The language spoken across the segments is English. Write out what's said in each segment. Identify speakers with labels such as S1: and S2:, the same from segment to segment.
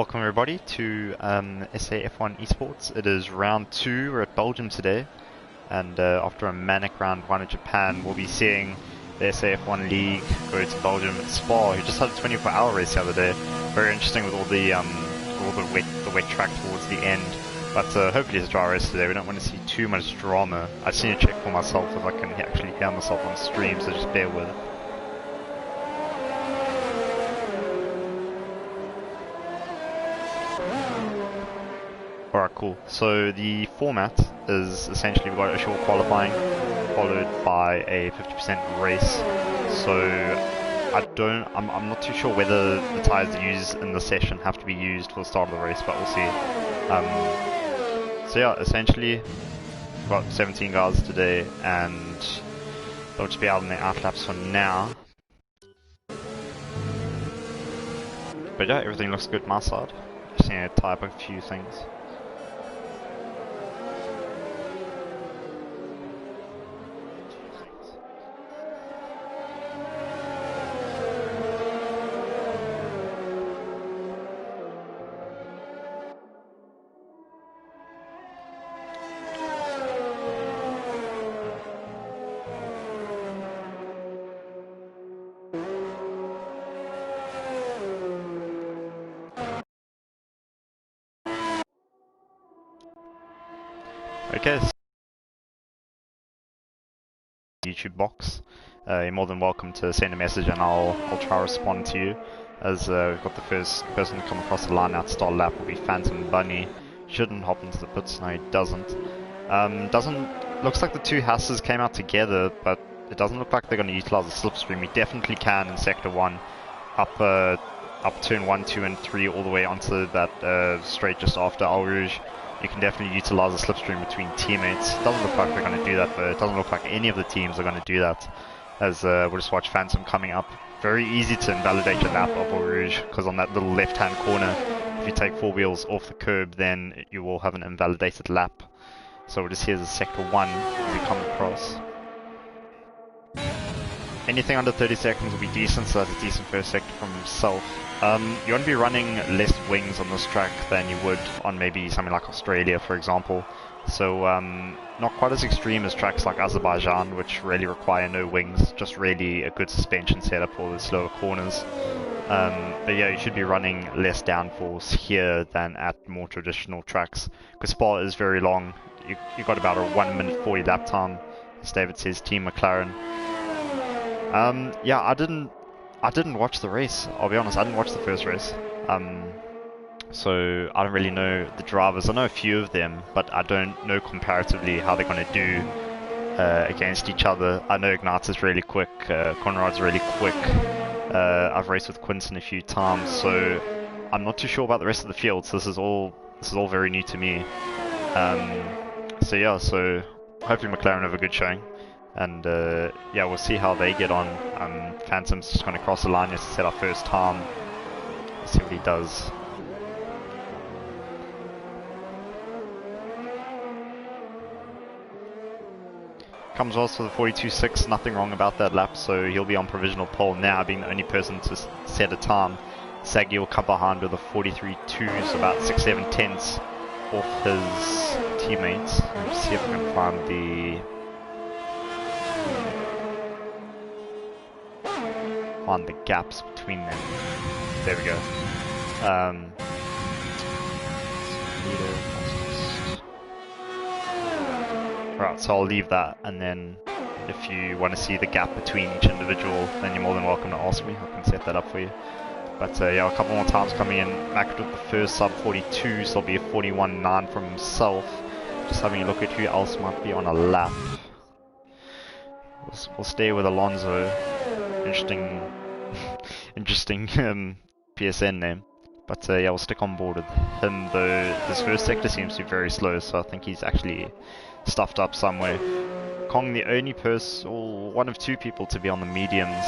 S1: Welcome everybody to SAF1 ESports. It is round 2, we're at Belgium today, and after a manic round 1 in Japan, we'll be seeing the SAF1 League go to Belgium at Spa, who just had a 24-hour race the other day. Very interesting with all the wet track towards the end, but hopefully it's a dry race today. We don't want to see too much drama. I just need to check for myself if I can actually hear myself on stream, so just bear with it. Alright, cool. So the format is essentially we've got a short qualifying followed by a 50% race. So I'm not too sure whether the tyres used in the session have to be used for the start of the race, but we'll see. So yeah, essentially we've got 17 guys today and they'll just be out on their outlaps for now. But yeah, everything looks good on my side. Just need to type a few things. Okay, so YouTube box. You're more than welcome to send a message and I'll try to respond to you. As we've got the first person to come across the line out to start lap will be Phantom Bunny. Shouldn't hop into the pits, no he doesn't. Looks like the two Hasses came out together, but it doesn't look like they're going to utilize the slipstream. We definitely can in Sector 1, up turn 1, 2 and 3 all the way onto that straight just after Al Rouge. You can definitely utilize the slipstream between teammates. It doesn't look like they're going to do that, but it doesn't look like any of the teams are going to do that. As we'll just watch Phantom coming up. Very easy to invalidate your lap of Al Rouge, because on that little left-hand corner, if you take 4 wheels off the curb, then you will have an invalidated lap. So we'll just here's a Sector 1 as we come across. Anything under 30 seconds will be decent, so that's a decent first sector from himself. You want to be running less wings on this track than you would on maybe something like Australia, for example. So not quite as extreme as tracks like Azerbaijan, which really require no wings, just really a good suspension setup for the slower corners. But yeah, you should be running less downforce here than at more traditional tracks, because Spa is very long. You got about a 1 minute 40 lap time, as David says, Team McLaren. Yeah, I didn't watch the race. I'll be honest, I didn't watch the first race. So I don't really know the drivers. I know a few of them, but I don't know comparatively how they're going to do against each other. I know Ignat's is really quick, Conrad's really quick. I've raced with Quinton a few times, so I'm not too sure about the rest of the field. So this is all very new to me. So yeah, so hopefully McLaren have a good showing. And yeah, we'll see how they get on. Phantom's just going to cross the line just to set our first time. Let's see what he does. Comes also for the 42.6, nothing wrong about that lap, so he'll be on provisional pole now, being the only person to set a time. Sagi will come behind with a 43.2, so about 6-7 tenths off his teammates. Let's see if I can find the gaps between them. There we go. Right, so I'll leave that, and then if you want to see the gap between each individual, then you're more than welcome to ask me. I can set that up for you. But yeah, a couple more times coming in. Mac with the first sub 42, so there'll be a 41.9 from himself. Just having a look at who else might be on a lap. We'll stay with Alonso. Interesting PSN name. But yeah, we'll stick on board with him, though this first sector seems to be very slow, so I think he's actually stuffed up somewhere. Kong, the only person, or one of two people to be on the mediums.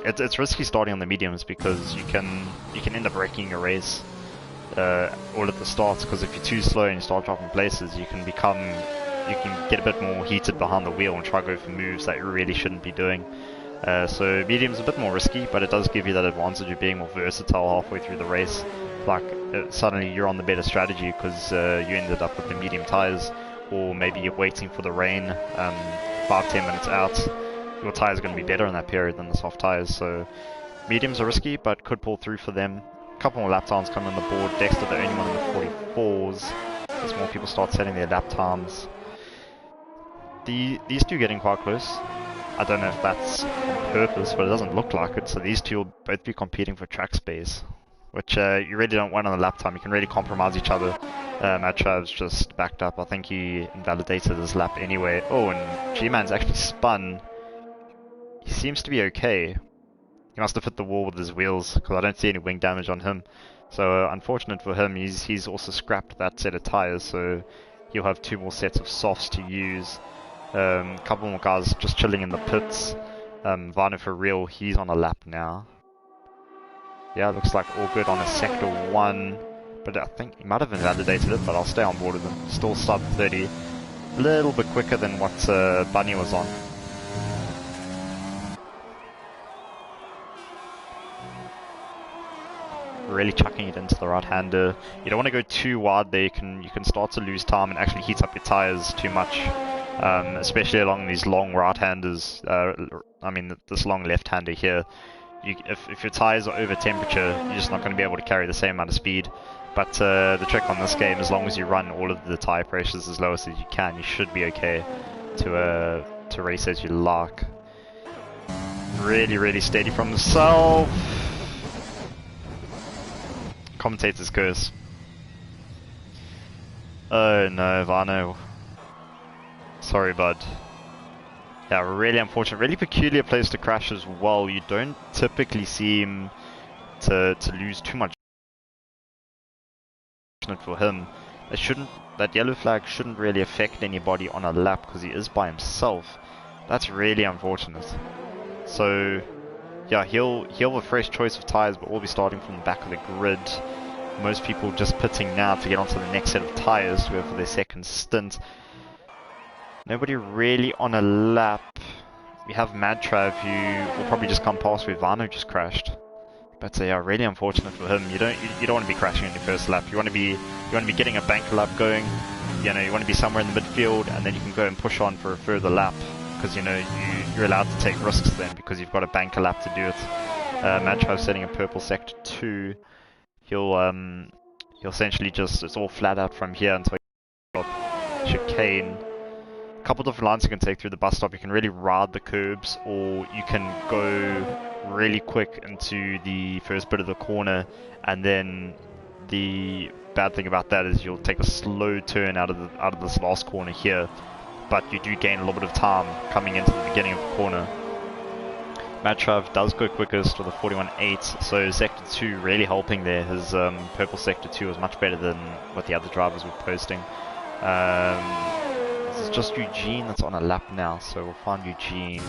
S1: It's risky starting on the mediums because you can end up wrecking your race all at the start, because if you're too slow and you start dropping places, you can get a bit more heated behind the wheel and try to go for moves that you really shouldn't be doing. So medium's a bit more risky, but it does give you that advantage of being more versatile halfway through the race. like suddenly you're on the better strategy because you ended up with the medium tires, or maybe you're waiting for the rain 5-10 minutes out. Your tires are going to be better in that period than the soft tires, so mediums are risky but could pull through for them. A couple more lap times coming on the board. Dexter the only one in the 44s as more people start setting their lap times. These two getting quite close. I don't know if that's on purpose, but it doesn't look like it. So these two will both be competing for track space, which you really don't want on the lap time. You can really compromise each other. Matrav's just backed up. I think he invalidated his lap anyway. Oh, and G-Man's actually spun. He seems to be okay. He must have hit the wall with his wheels, because I don't see any wing damage on him. So unfortunate for him, he's also scrapped that set of tires, so he'll have 2 more sets of softs to use. Couple more guys just chilling in the pits. Vano for real, he's on a lap now. Yeah, looks like all good on a sector 1, but I think he might have invalidated it, but I'll stay on board with him. Still sub 30, a little bit quicker than what Bunny was on. Really chucking it into the right-hander. You don't want to go too wide there. You can start to lose time and actually heat up your tires too much, especially along these long right-handers. I mean, this long left-hander here. If your tires are over temperature, you're just not going to be able to carry the same amount of speed. But the trick on this game, as long as you run all of the tire pressures as lowest as you can, you should be okay to race as you like. Really steady from the self. Commentator's curse. Oh no, Vano. Sorry, bud. Yeah, really unfortunate. Really peculiar place to crash as well. You don't typically seem to lose too much for him. That yellow flag shouldn't really affect anybody on a lap because he is by himself. That's really unfortunate. So yeah, he'll have a fresh choice of tires, but we'll be starting from the back of the grid. Most people just pitting now to get onto the next set of tires to go for their second stint. Nobody really on a lap. We have Madtrav, who will probably just come past where Vano just crashed. But yeah, really unfortunate for him. You don't want to be crashing on your first lap. You want to be getting a bank lap going. You know, you want to be somewhere in the midfield, and then you can go and push on for a further lap. Because you know you're allowed to take risks then because you've got a banker lap to do it. Madtrav setting a purple sector 2. He'll essentially just, it's all flat out from here until chicane. A couple different lines you can take through the bus stop. You can really ride the curbs, or you can go really quick into the first bit of the corner, and then the bad thing about that is you'll take a slow turn out of this last corner here. But you do gain a little bit of time coming into the beginning of the corner. Madtrav does go quickest with a 41.8, so sector 2 really helping there. His purple sector 2 was much better than what the other drivers were posting. This is just Eugene that's on a lap now, so we'll find Eugene.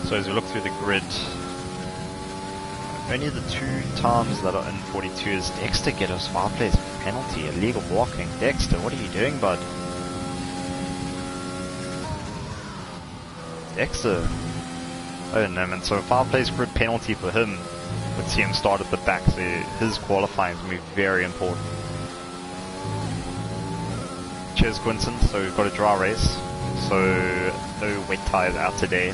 S1: So as we look through the grid, only the 2 times that are in 42 is Dexter get us 5 plays penalty, illegal blocking. Dexter, what are you doing, bud? Dexter. Oh no, man. So 5 plays grid penalty for him would see him start at the back, so his qualifying is going to be very important. Cheers, Quinton. So we've got a dry race, so no wet tyres out today,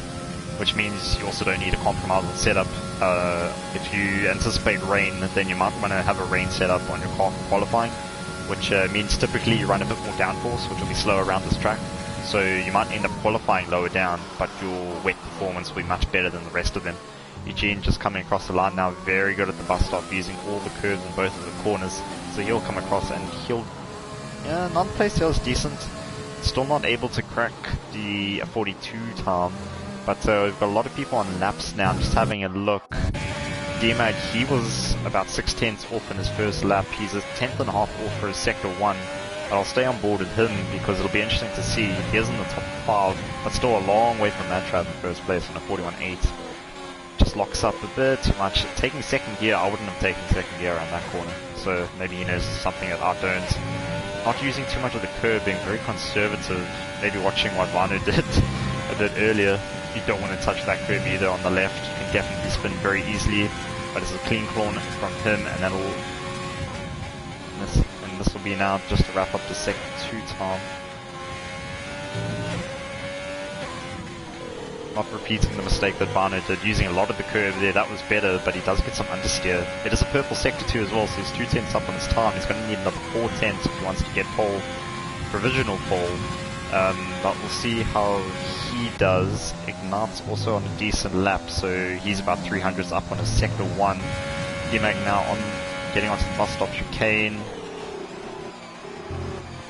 S1: which means you also don't need a compromise on setup. If you anticipate rain, then you might want to have a rain setup on your car for qualifying, which means typically you run a bit more downforce, which will be slower around this track. So you might end up qualifying lower down, but your wet performance will be much better than the rest of them. Eugene just coming across the line now, very good at the bus stop, using all the curves in both of the corners. So he'll come across and he'll, yeah, non-place sales decent. Still not able to crack the 42 time. But we've got a lot of people on laps now. I'm just having a look. D-Mag, he was about 6/10 off in his first lap. He's a 10th and a half off for his sector 1. But I'll stay on board with him because it'll be interesting to see. He is in the top 5, but still a long way from Madtrav in first place on a 41.8. just locks up a bit too much. Taking second gear, I wouldn't have taken second gear around that corner. So maybe he knows something that I don't. Not using too much of the curb, being very conservative. Maybe watching what Vanu did a bit earlier. You don't want to touch that curb either on the left. You can definitely spin very easily. But it's a clean corner from him, and that'll. And this will be now just to wrap up the second 2 time. Not repeating the mistake that Vanu did, using a lot of the curve there. That was better, but he does get some understeer. It is a purple sector 2 as well, so he's 2 tenths up on his time. He's going to need another 4 tenths if he wants to get pole, provisional pole. But we'll see how he does. Ignat's also on a decent lap, so he's about 300s up on his sector 1. D-Mag now on getting onto the bus stop chicane.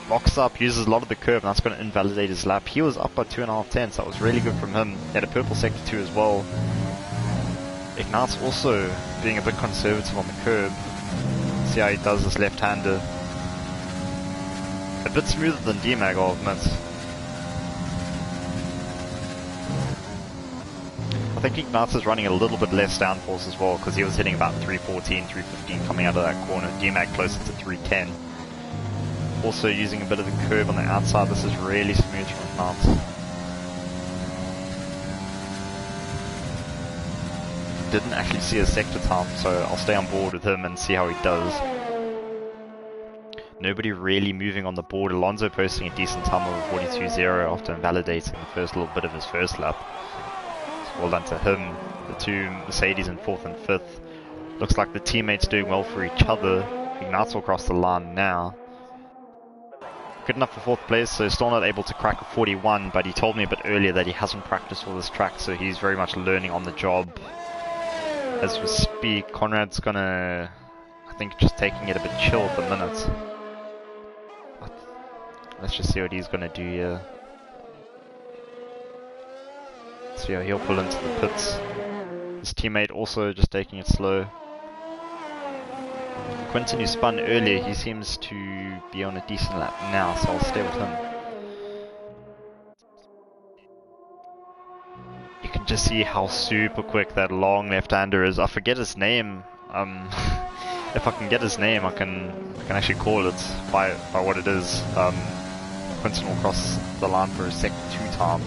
S1: Locks up, uses a lot of the curve, and that's going to invalidate his lap. He was up by 2.5 tenths. That was really good from him. He had a purple sector 2 as well. Ignat's also being a bit conservative on the curb. See how he does this left-hander. A bit smoother than D-Mag, I'll admit. I think Ignat's is running a little bit less downforce as well, because he was hitting about 314, 315 coming out of that corner. D-Mag closer to 310. Also using a bit of the curve on the outside. This is really smooth from Ignat's. Didn't actually see a sector time, so I'll stay on board with him and see how he does. Nobody really moving on the board. Alonso posting a decent time of 42.0 after invalidating the first little bit of his first lap. So well done to him. The 2 Mercedes in 4th and 5th. Looks like the teammates doing well for each other. Ignat's will cross the line now. Good enough for 4th place, so still not able to crack a 41, but he told me a bit earlier that he hasn't practiced all this track, so he's very much learning on the job as we speak. Conrad's gonna, I think, just taking it a bit chill at the minute. Let's just see what he's gonna do here. See how he'll pull into the pits. His teammate also just taking it slow. Quinton, who spun earlier, he seems to be on a decent lap now, so I'll stay with him. You can just see how super quick that long left-hander is. I forget his name. If I can get his name, I can actually call it by what it is. Quinton will cross the line for a sector 2 time.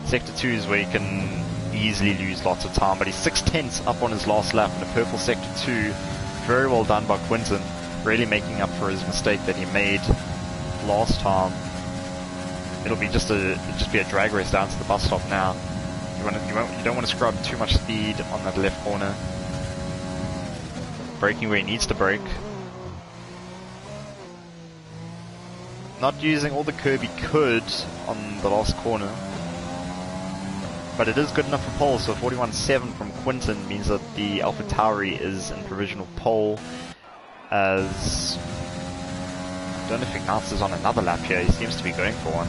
S1: Sector 2 is where you can easily lose lots of time, but he's 6 tenths up on his last lap in a purple sector 2. Very well done by Quinton, really making up for his mistake that he made last time. It'll be just a drag race down to the bus stop now. You don't want to scrub too much speed on that left corner. Braking where he needs to brake. Not using all the curb he could on the last corner. But it is good enough for pole, so 41.7 from Quinton means that the AlphaTauri is in provisional pole. As I don't know if Ignatz is on another lap here, he seems to be going for one.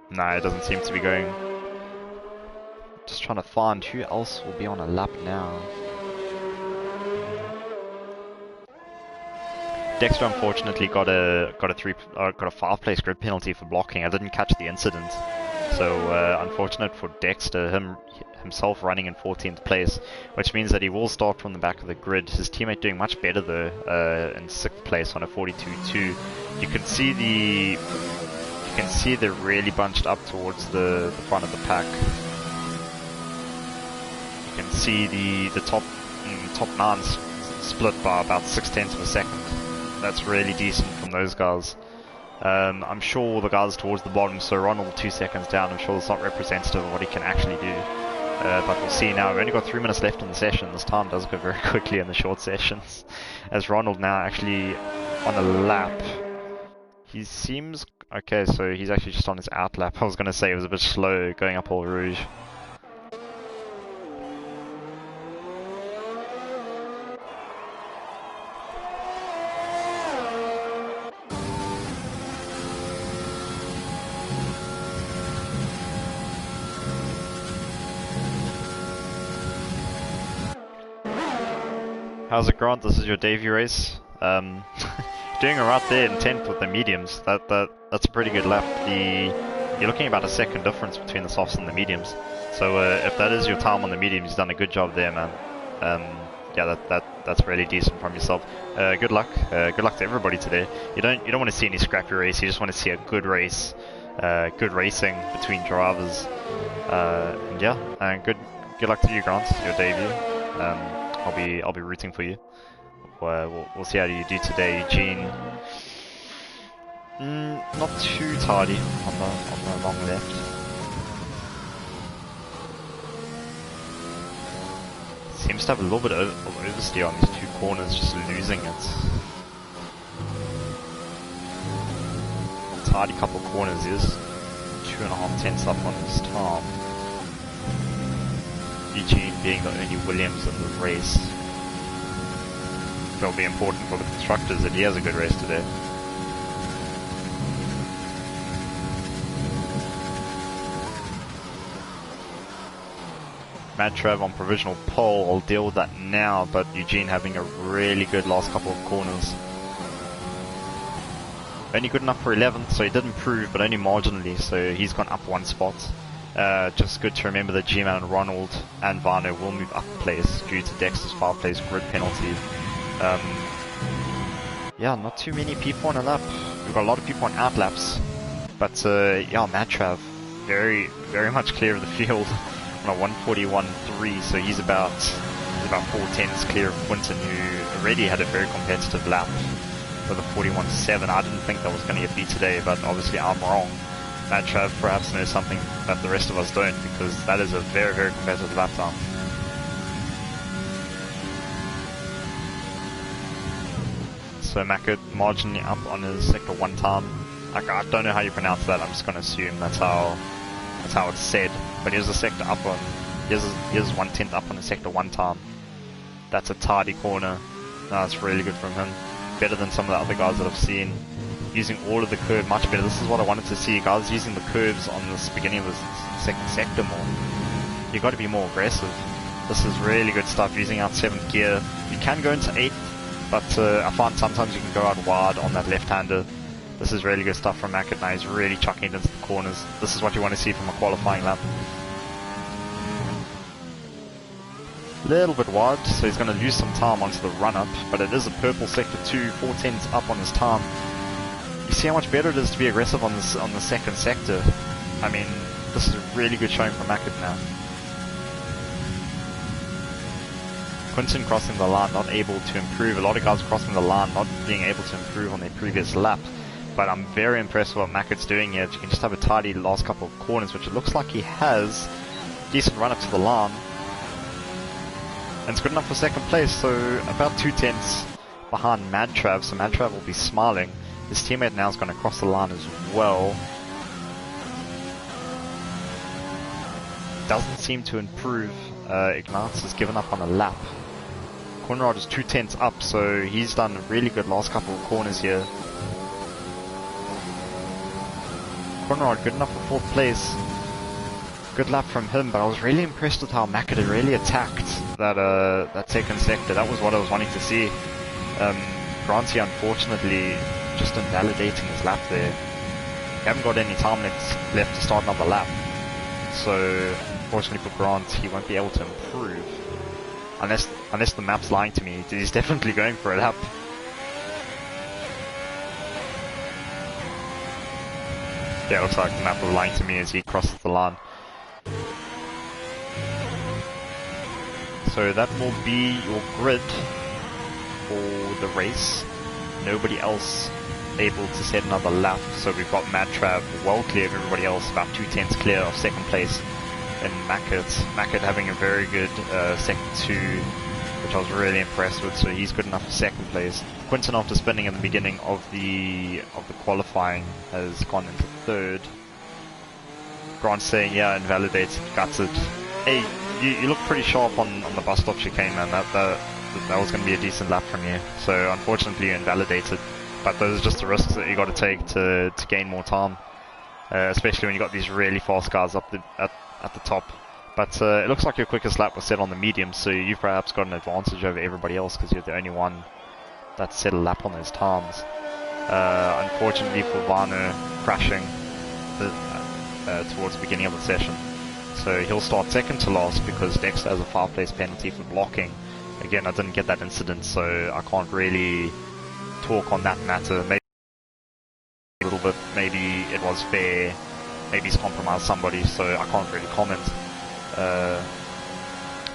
S1: Nah, it doesn't seem to be going. Just trying to find who else will be on a lap now. Dexter unfortunately got a 5-place grid penalty for blocking. I didn't catch the incident, so unfortunate for Dexter. Himself running in 14th place, which means that he will start from the back of the grid. His teammate doing much better though, in 6th place on a 42.2. You can see they're really bunched up towards the front of the pack. You can see the top 9 split by about 6 tenths of a second. That's really decent from those guys. I'm sure the guys towards the bottom, so Ronald 2 seconds down, I'm sure it's not representative of what he can actually do. But we'll see now. We've only got 3 minutes left in the session. This time does go very quickly in the short sessions. As Ronald now actually on a lap. He seems okay, so he's actually just on his out lap. I was going to say it was a bit slow going up Eau Rouge. How's it, Grant? This is your debut race. doing alright there in 10th with the mediums. That's a pretty good lap. You're looking about a second difference between the softs and the mediums. So if that is your time on the mediums, you've done a good job there, man. Yeah, that's really decent from yourself. Good luck. Good luck to everybody today. You don't want to see any scrappy race. You just want to see a good race, good racing between drivers. And yeah, and good luck to you, Grant. Your debut. I'll be rooting for you. We'll see how you do today, Eugene. Not too tardy on the long left. Seems to have a little bit of oversteer on these two corners, just losing it. Tardy couple corners is 2.5 tenths up on his time. Eugene being the only Williams in the race. It'll be important for the constructors that he has a good race today. Mad Trav on provisional pole, I'll deal with that now, but Eugene having a really good last couple of corners. Only good enough for 11th, so he did improve, but only marginally, so he's gone up one spot. Just good to remember that G-Man and Ronald and Vano will move up a place due to Dexter's 5 place grid penalty. Yeah, not too many people on a lap. We've got a lot of people on out laps, but yeah, Mad Trav very much clear of the field. On a 141.3, so he's about 4 tenths clear of Quinton, who already had a very competitive lap with a 41.7. I didn't think that was going to get beat today, but obviously I'm wrong. Mad Trav perhaps knows something that the rest of us don't, because that is a very competitive lap time. So Mackett marginally up on his sector 1 time. I don't know how you pronounce that, I'm just going to assume that's how it's said. But here's a sector up on, here's 1/10 up on the sector 1 time. That's a tardy corner. No, that's really good from him. Better than some of the other guys that I've seen. Using all of the curve much better. This is what I wanted to see, guys, using the curves on this beginning of the second sector more. You got to be more aggressive. This is really good stuff, using out 7th gear. You can go into 8th, but I find sometimes you can go out wide on that left-hander. This is really good stuff from Mackett now. He's really chucking it into the corners. This is what you want to see from a qualifying lap. Little bit wide, so he's going to lose some time onto the run-up, but it is a purple sector 2, 4 tenths up on his time. You see how much better it is to be aggressive on the second sector. I mean, this is a really good showing from Mackett now. Quinton crossing the line, not able to improve. A lot of guys crossing the line, not being able to improve on their previous lap. But I'm very impressed with what Mackett's doing here. You can just have a tidy last couple of corners, which it looks like he has. Decent run up to the line. And it's good enough for second place, so about 2 tenths behind Mad Trav. So Mad Trav will be smiling. His teammate now is going to cross the line as well. Doesn't seem to improve. Ignatz has given up on a lap. Conrad is 2 tenths up, so he's done a really good last couple of corners here. Conrad good enough for 4th place. Good lap from him, but I was really impressed with how Mackett had really attacked that second sector. That was what I was wanting to see. Granty unfortunately just invalidating his lap there. We haven't got any time left to start another lap. So unfortunately for Grant, he won't be able to improve. Unless the map's lying to me. He's definitely going for a lap. Yeah, it looks like the map was lying to me as he crosses the line. So that will be your grid for the race. Nobody else able to set another lap. So we've got Mad Trav well clear of everybody else, about 2 tenths clear of second place. And Mackett having a very good second 2, which I was really impressed with. So he's good enough for second place. Quinton, after spinning in the beginning of the qualifying, has gone into 3rd. Grant saying, yeah, invalidated, gutted. Hey, you look pretty sharp on the bus stop chicane, man. That was going to be a decent lap from you. So unfortunately you invalidated. But those are just the risks that you got to take to gain more time. Especially when you got these really fast guys up at the top. But it looks like your quickest lap was set on the medium, so you've perhaps got an advantage over everybody else because you're the only one that set a lap on those times. Unfortunately for Vano, crashing towards the beginning of the session. So he'll start second to last because Dexter has a 5-place penalty for blocking. Again, I didn't get that incident, so I can't really talk on that matter. Maybe a little bit, maybe it was fair, maybe he's compromised somebody, so I can't really comment.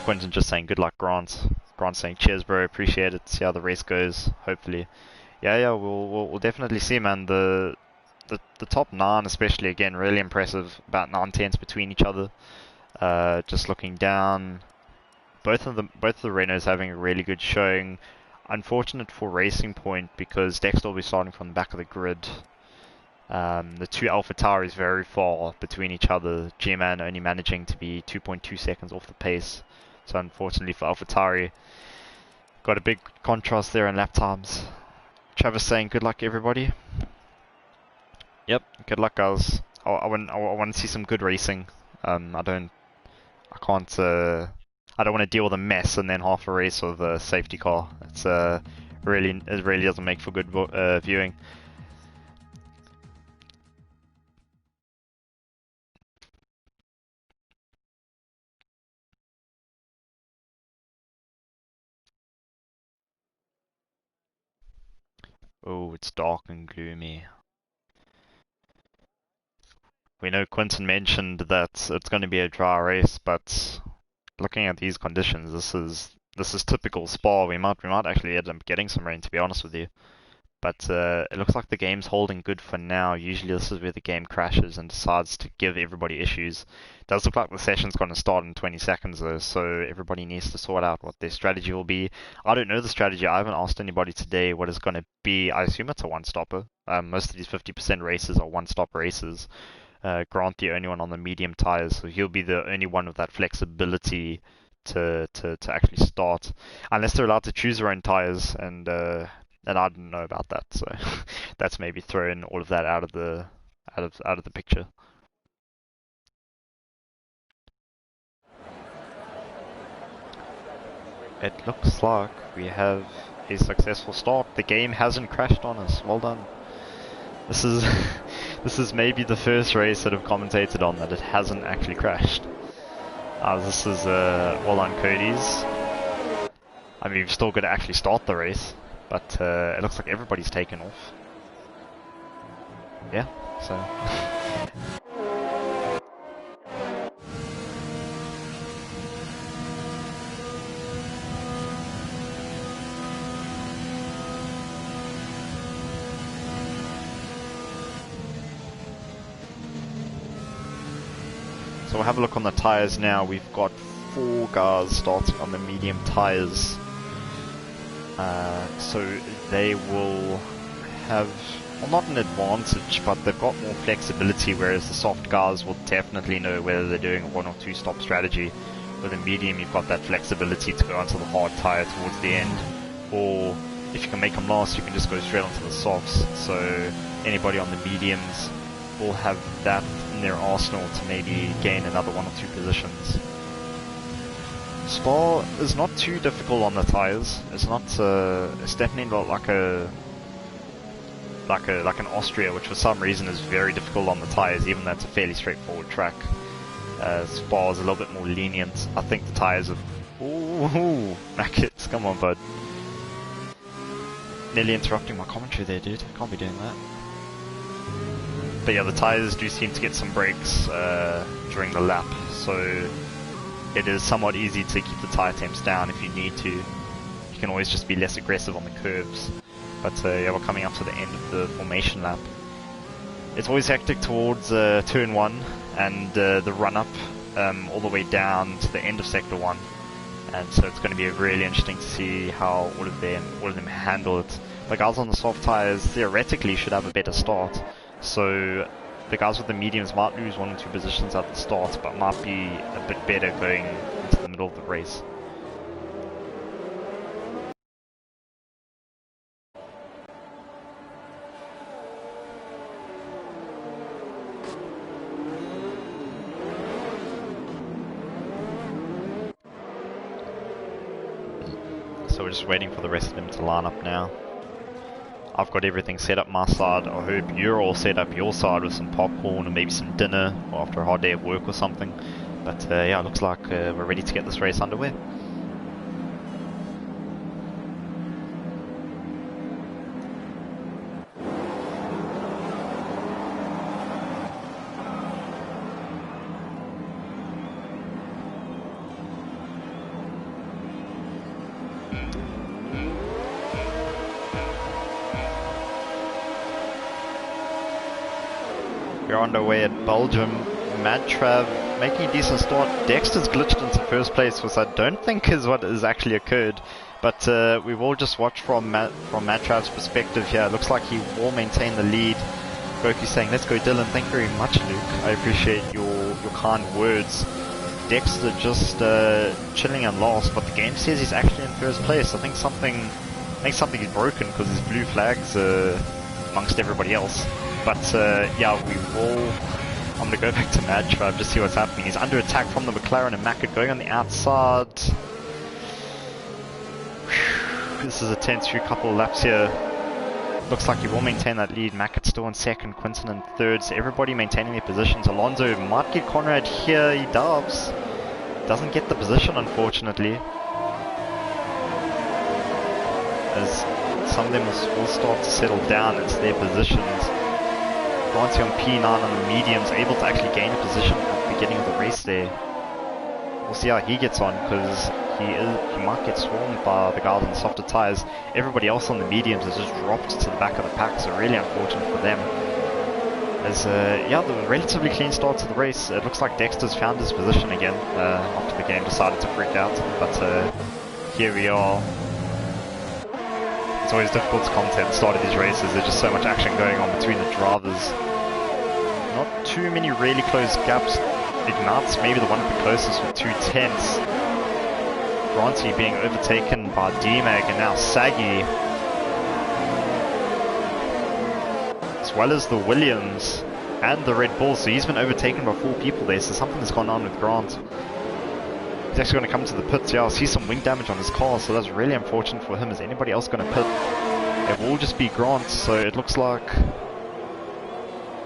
S1: Quentin just saying good luck, Grant. Grant saying cheers, bro, appreciate it. See how the race goes. Hopefully, yeah, we'll definitely see, man. The top 9 especially, again, really impressive. About 9/10 between each other. Just looking down, both of the Renaults having a really good showing. Unfortunate for Racing Point because Dexter will be starting from the back of the grid. The two AlphaTauris very far between each other. G-Man only managing to be 2.2 seconds off the pace. So unfortunately for AlphaTauri, got a big contrast there in lap times. Travis saying good luck everybody. Yep, good luck guys. I want to see some good racing. I don't want to deal with a mess and then half a race with a safety car. It really doesn't make for good viewing. Oh, it's dark and gloomy. We know Quinton mentioned that it's going to be a dry race, but looking at these conditions, this is typical Spa. We might actually end up getting some rain, to be honest with you. But it looks like the game's holding good for now. Usually this is where the game crashes and decides to give everybody issues. It does look like the session's going to start in 20 seconds though, so everybody needs to sort out what their strategy will be. I don't know the strategy. I haven't asked anybody today what it's going to be. I assume it's a one-stopper. Most of these 50% races are one-stop races. Grant the only one on the medium tires, so he'll be the only one with that flexibility to actually start, unless they're allowed to choose their own tires, and I didn't know about that, so that's maybe throwing all of that out of the picture. It looks like we have a successful start. The game hasn't crashed on us. Well done. This is this is maybe the first race that I've commentated on that it hasn't actually crashed. This is well done, Cody's. I mean, we've still got to actually start the race, but it looks like everybody's taken off. Yeah, so. So we'll have a look on the tyres now. We've got 4 guys starting on the medium tyres. So they will have, well, not an advantage, but they've got more flexibility, whereas the soft guys will definitely know whether they're doing a 1 or 2 stop strategy. With a medium, you've got that flexibility to go onto the hard tyre towards the end, or if you can make them last, you can just go straight onto the softs. So anybody on the mediums will have that in their arsenal to maybe gain another 1 or 2 positions. Spa is not too difficult on the tires. It's not. It's definitely not like an Austria, which for some reason is very difficult on the tires, even though it's a fairly straightforward track. Spa is a little bit more lenient. I think the tires have. Ooh, Mackets, come on, bud. Nearly interrupting my commentary there, dude. Can't be doing that. But yeah, the tires do seem to get some breaks during the lap, so it is somewhat easy to keep the tire temps down if you need to. You can always just be less aggressive on the curves. But yeah, we're coming up to the end of the formation lap. It's always hectic towards turn 1 and the run-up all the way down to the end of sector 1. And so it's going to be really interesting to see how all of them handle it. The guys on the soft tires theoretically should have a better start. So the guys with the mediums might lose 1 or 2 positions at the start, but might be a bit better going into the middle of the race. So we're just waiting for the rest of them to line up now. I've got everything set up my side. I hope you're all set up your side with some popcorn and maybe some dinner after a hard day of work or something. But yeah, it looks like we're ready to get this race underway. We're underway at Belgium. Madtrav making a decent start. Dexter's glitched into first place, which I don't think is what has actually occurred. But we've all just watched from Madtrav's perspective here. It looks like he will maintain the lead. Goku's saying, "Let's go, Dylan." Thank you very much, Luke. I appreciate your kind words. Dexter just chilling and lost, but the game says he's actually in first place. I think something is broken because his blue flags amongst everybody else. But yeah, we will. I'm going to go back to Madtrav, just see what's happening. He's under attack from the McLaren and Mackett going on the outside. This is a tense few couple of laps here. Looks like he will maintain that lead. Mackett still in second, Quinton in third. So everybody maintaining their positions. Alonso might get Conrad here. He does. Doesn't get the position, unfortunately. As some of them will start to settle down into their positions. Granty on P9 on the mediums, able to actually gain a position at the beginning of the race there. We'll see how he gets on, because he might get swarmed by the guys on softer tyres. Everybody else on the mediums has just dropped to the back of the pack, so really unfortunate for them. As yeah, the relatively clean start to the race. It looks like Dexter's found his position again after the game decided to freak out, but here we are. It's always difficult to commentate at the start of these races. There's just so much action going on between the drivers. Not too many really close gaps. Ignat's maybe the one at the closest with 2/10. Granty being overtaken by D-Mag and now Saggy. As well as the Williams and the Red Bull. So he's been overtaken by 4 people there. So something's gone on with Grant. He's actually going to come to the pits. Yeah, I see some wing damage on his car, so that's really unfortunate for him. Is anybody else going to pit? It will just be Grant, so it looks like...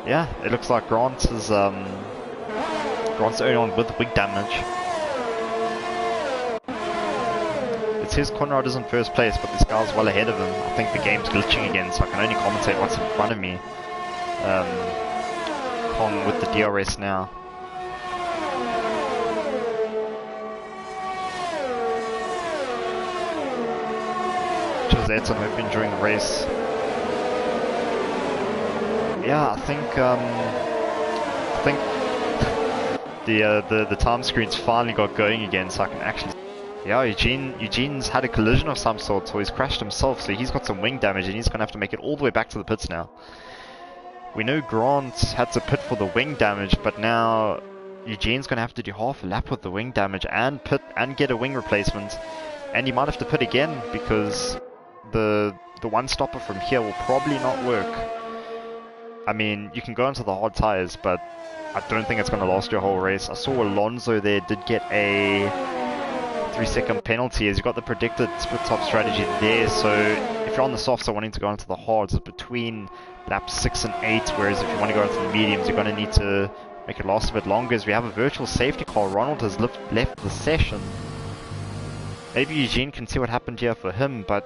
S1: Yeah, it looks like Grant is... Grant's the only one with wing damage. It says Conrad is in first place, but this guy's well ahead of him. I think the game's glitching again, so I can only commentate what's in front of me. Kong with the DRS now. Josetton have been enjoying the race. Yeah, I think the time screen's finally got going again, so I can actually. Yeah, Eugene's had a collision of some sort, so he's crashed himself, so he's got some wing damage, and he's gonna have to make it all the way back to the pits now. We know Grant had to pit for the wing damage, but now Eugene's gonna have to do half a lap with the wing damage and pit and get a wing replacement, and he might have to pit again because the one stopper from here will probably not work. I mean, you can go into the hard tires, but I don't think it's going to last your whole race. I saw Alonso there did get a 3-second penalty as you got the predicted split top strategy there. So if you're on the softs or wanting to go into the hards, it's between laps 6 and 8, whereas if you want to go into the mediums, you're going to need to make it last a bit longer. As we have a virtual safety car, Ronald has left the session. Maybe Eugene can see what happened here for him, but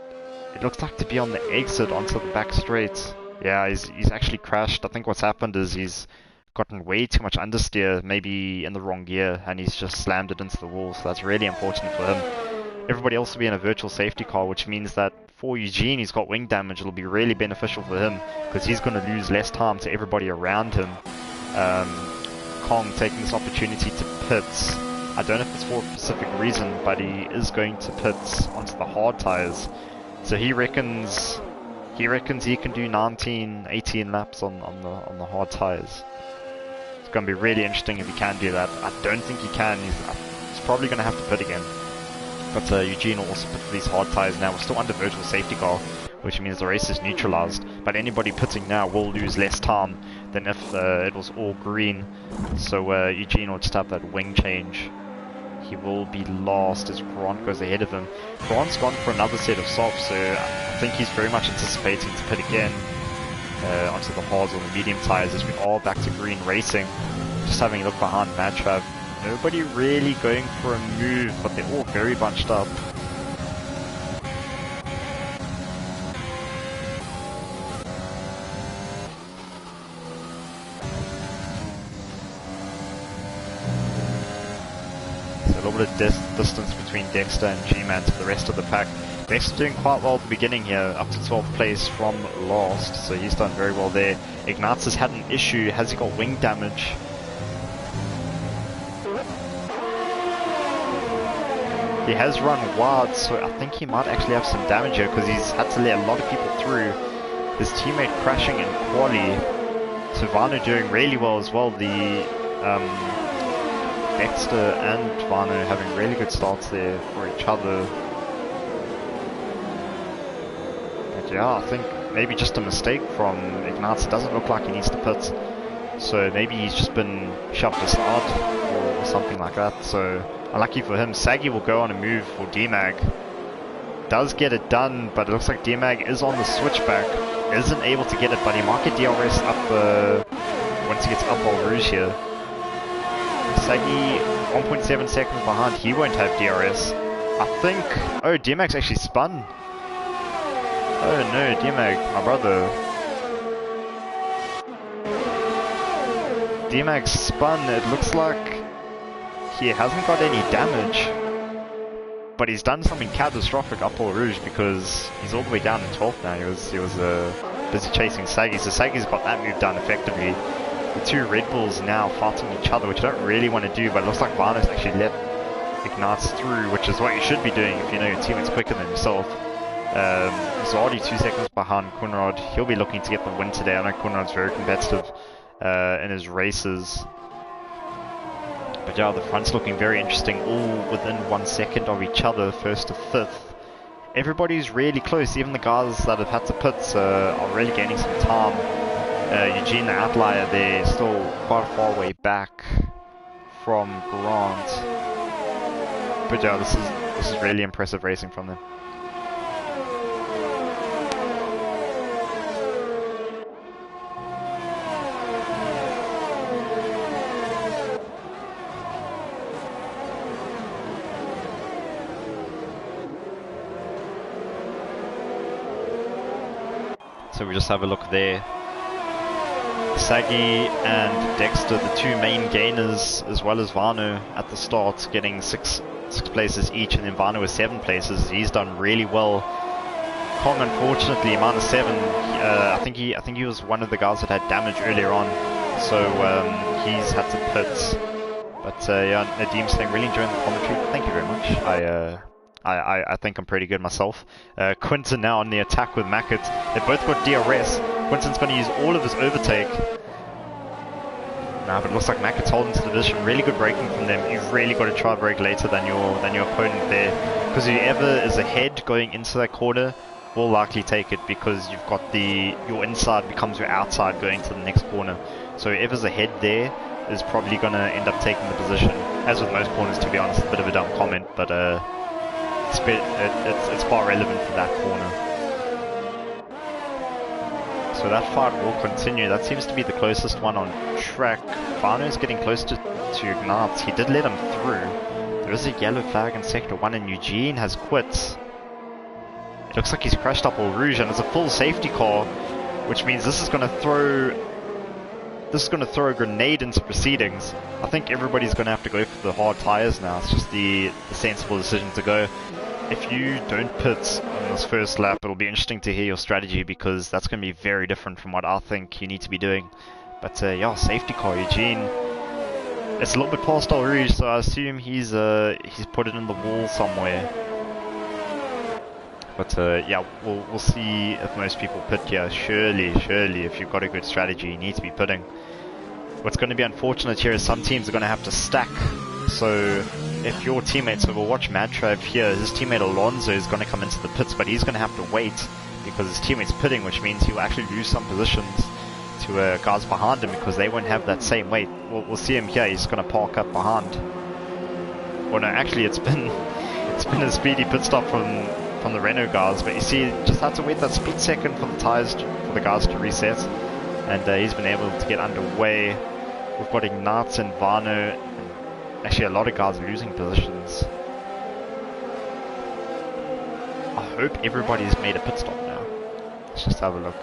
S1: it looks like to be on the exit onto the back straight. Yeah, he's actually crashed. I think what's happened is he's gotten way too much understeer, maybe in the wrong gear, and he's just slammed it into the wall, so that's really unfortunate for him. Everybody else will be in a virtual safety car, which means that for Eugene, he's got wing damage. It'll be really beneficial for him, because he's going to lose less time to everybody around him. Kong taking this opportunity to pit. I don't know if it's for a specific reason, but he is going to pit onto the hard tires. So he reckons he can do 19, 18 laps on the hard tires. It's going to be really interesting if he can do that. I don't think he can. He's probably going to have to pit again. But Eugene will also pit for these hard tires now. We're still under virtual safety car, which means the race is neutralized. But anybody pitting now will lose less time than if it was all green. So Eugene will just have that wing change he will be last as Grant goes ahead of him. Grant's gone for another set of softs, so I think he's very much anticipating to pit again onto the hards or the medium tyres as we are back to green racing. Just having a look behind Madtrav. Nobody really going for a move, but they're all very bunched up. A little bit of distance between Dexter and G-Man to the rest of the pack. Dexter doing quite well at the beginning here, up to 12th place from last, so he's done very well there. Ignatz has had an issue. Has he got wing damage? He has run wide, so I think he might actually have some damage here because he's had to let a lot of people through. His teammate crashing in quali. So Vano doing really well as well. The Dexter and Vano having really good starts there for each other. But yeah, I think maybe just a mistake from Ignatz. It doesn't look like he needs to pit. So maybe he's just been shoved aside or something like that. So unlucky for him. Saggy will go on a move for DMAG. Does get it done, but it looks like DMAG is on the switchback. Isn't able to get it, but he might get DRS up once he gets up Al Rouge here. Saggy 1.7 seconds behind, he won't have DRS. I think... Oh, DMAG's actually spun. Oh no, DMAG, my brother. DMAG spun, it looks like he hasn't got any damage. But he's done something catastrophic up Al Rouge because he's all the way down in 12th now. He was busy chasing Saggy, so Saggy's got that move done effectively. The two Red Bulls now fighting each other, which I don't really want to do, but it looks like Vano's actually let Ignatz through, which is what you should be doing if you know your teammate's quicker than yourself. Zardi 2 seconds behind Kunrad. He'll be looking to get the win today. I know Kunrad's very competitive in his races. But yeah, the front's looking very interesting, all within 1 second of each other, first to fifth. Everybody's really close, even the guys that have had to pit are really gaining some time. Eugene, the outlier there, still quite far away back from Grant. But yeah, this is really impressive racing from them. So we just have a look there. Saggy and Dexter, the two main gainers, as well as Vano at the start, getting six places each, and then Vano with 7 places. He's done really well. Kong, unfortunately, -7. I think he was one of the guys that had damage earlier on, so he's had to pit. But yeah, Nadeem saying really enjoying the commentary. Thank you very much. I think I'm pretty good myself. Quinton now on the attack with Mackett. They've both got DRS. Quinton's going to use all of his overtake. Nah, but it looks like Mackett's holding to the position. Really good braking from them. You've really got to try brake later than your opponent there, because whoever is ahead going into that corner will likely take it, because you've got your inside becomes your outside going to the next corner. So whoever's ahead there is probably going to end up taking the position. As with most corners, to be honest, a bit of a dumb comment, but it's quite relevant for that corner. So that fight will continue. That seems to be the closest one on track. Vano's getting close to Ignatz. He did let him through. There is a yellow flag in Sector 1 and Eugene has quit. It looks like he's crashed up Al Rouge, and it's a full safety car, which means this is going to throw a grenade into proceedings. I think everybody's going to have to go for the hard tires now. It's just the sensible decision to go. If you don't pit on this first lap, it'll be interesting to hear your strategy, because that's going to be very different from what I think you need to be doing. But yeah, safety car, Eugene. It's a little bit past Al Rouge, so I assume he's put it in the wall somewhere. But yeah, we'll see if most people pit here. Surely, if you've got a good strategy, you need to be pitting. What's going to be unfortunate here is some teams are going to have to stack. So if your teammates, so we'll watch Madtrav here, his teammate Alonso is going to come into the pits, but he's going to have to wait because his teammate's pitting, which means he'll actually lose some positions to guys behind him because they won't have that same weight. We'll see him here, he's going to park up behind. Well, no, actually, it's been a speedy pit stop from the Renault guys, but you see, just had to wait that split second for the tires for the guys to reset, and he's been able to get underway. We've got Ignatz and Vano, and actually a lot of guys losing positions. I hope everybody's made a pit stop now. Let's just have a look.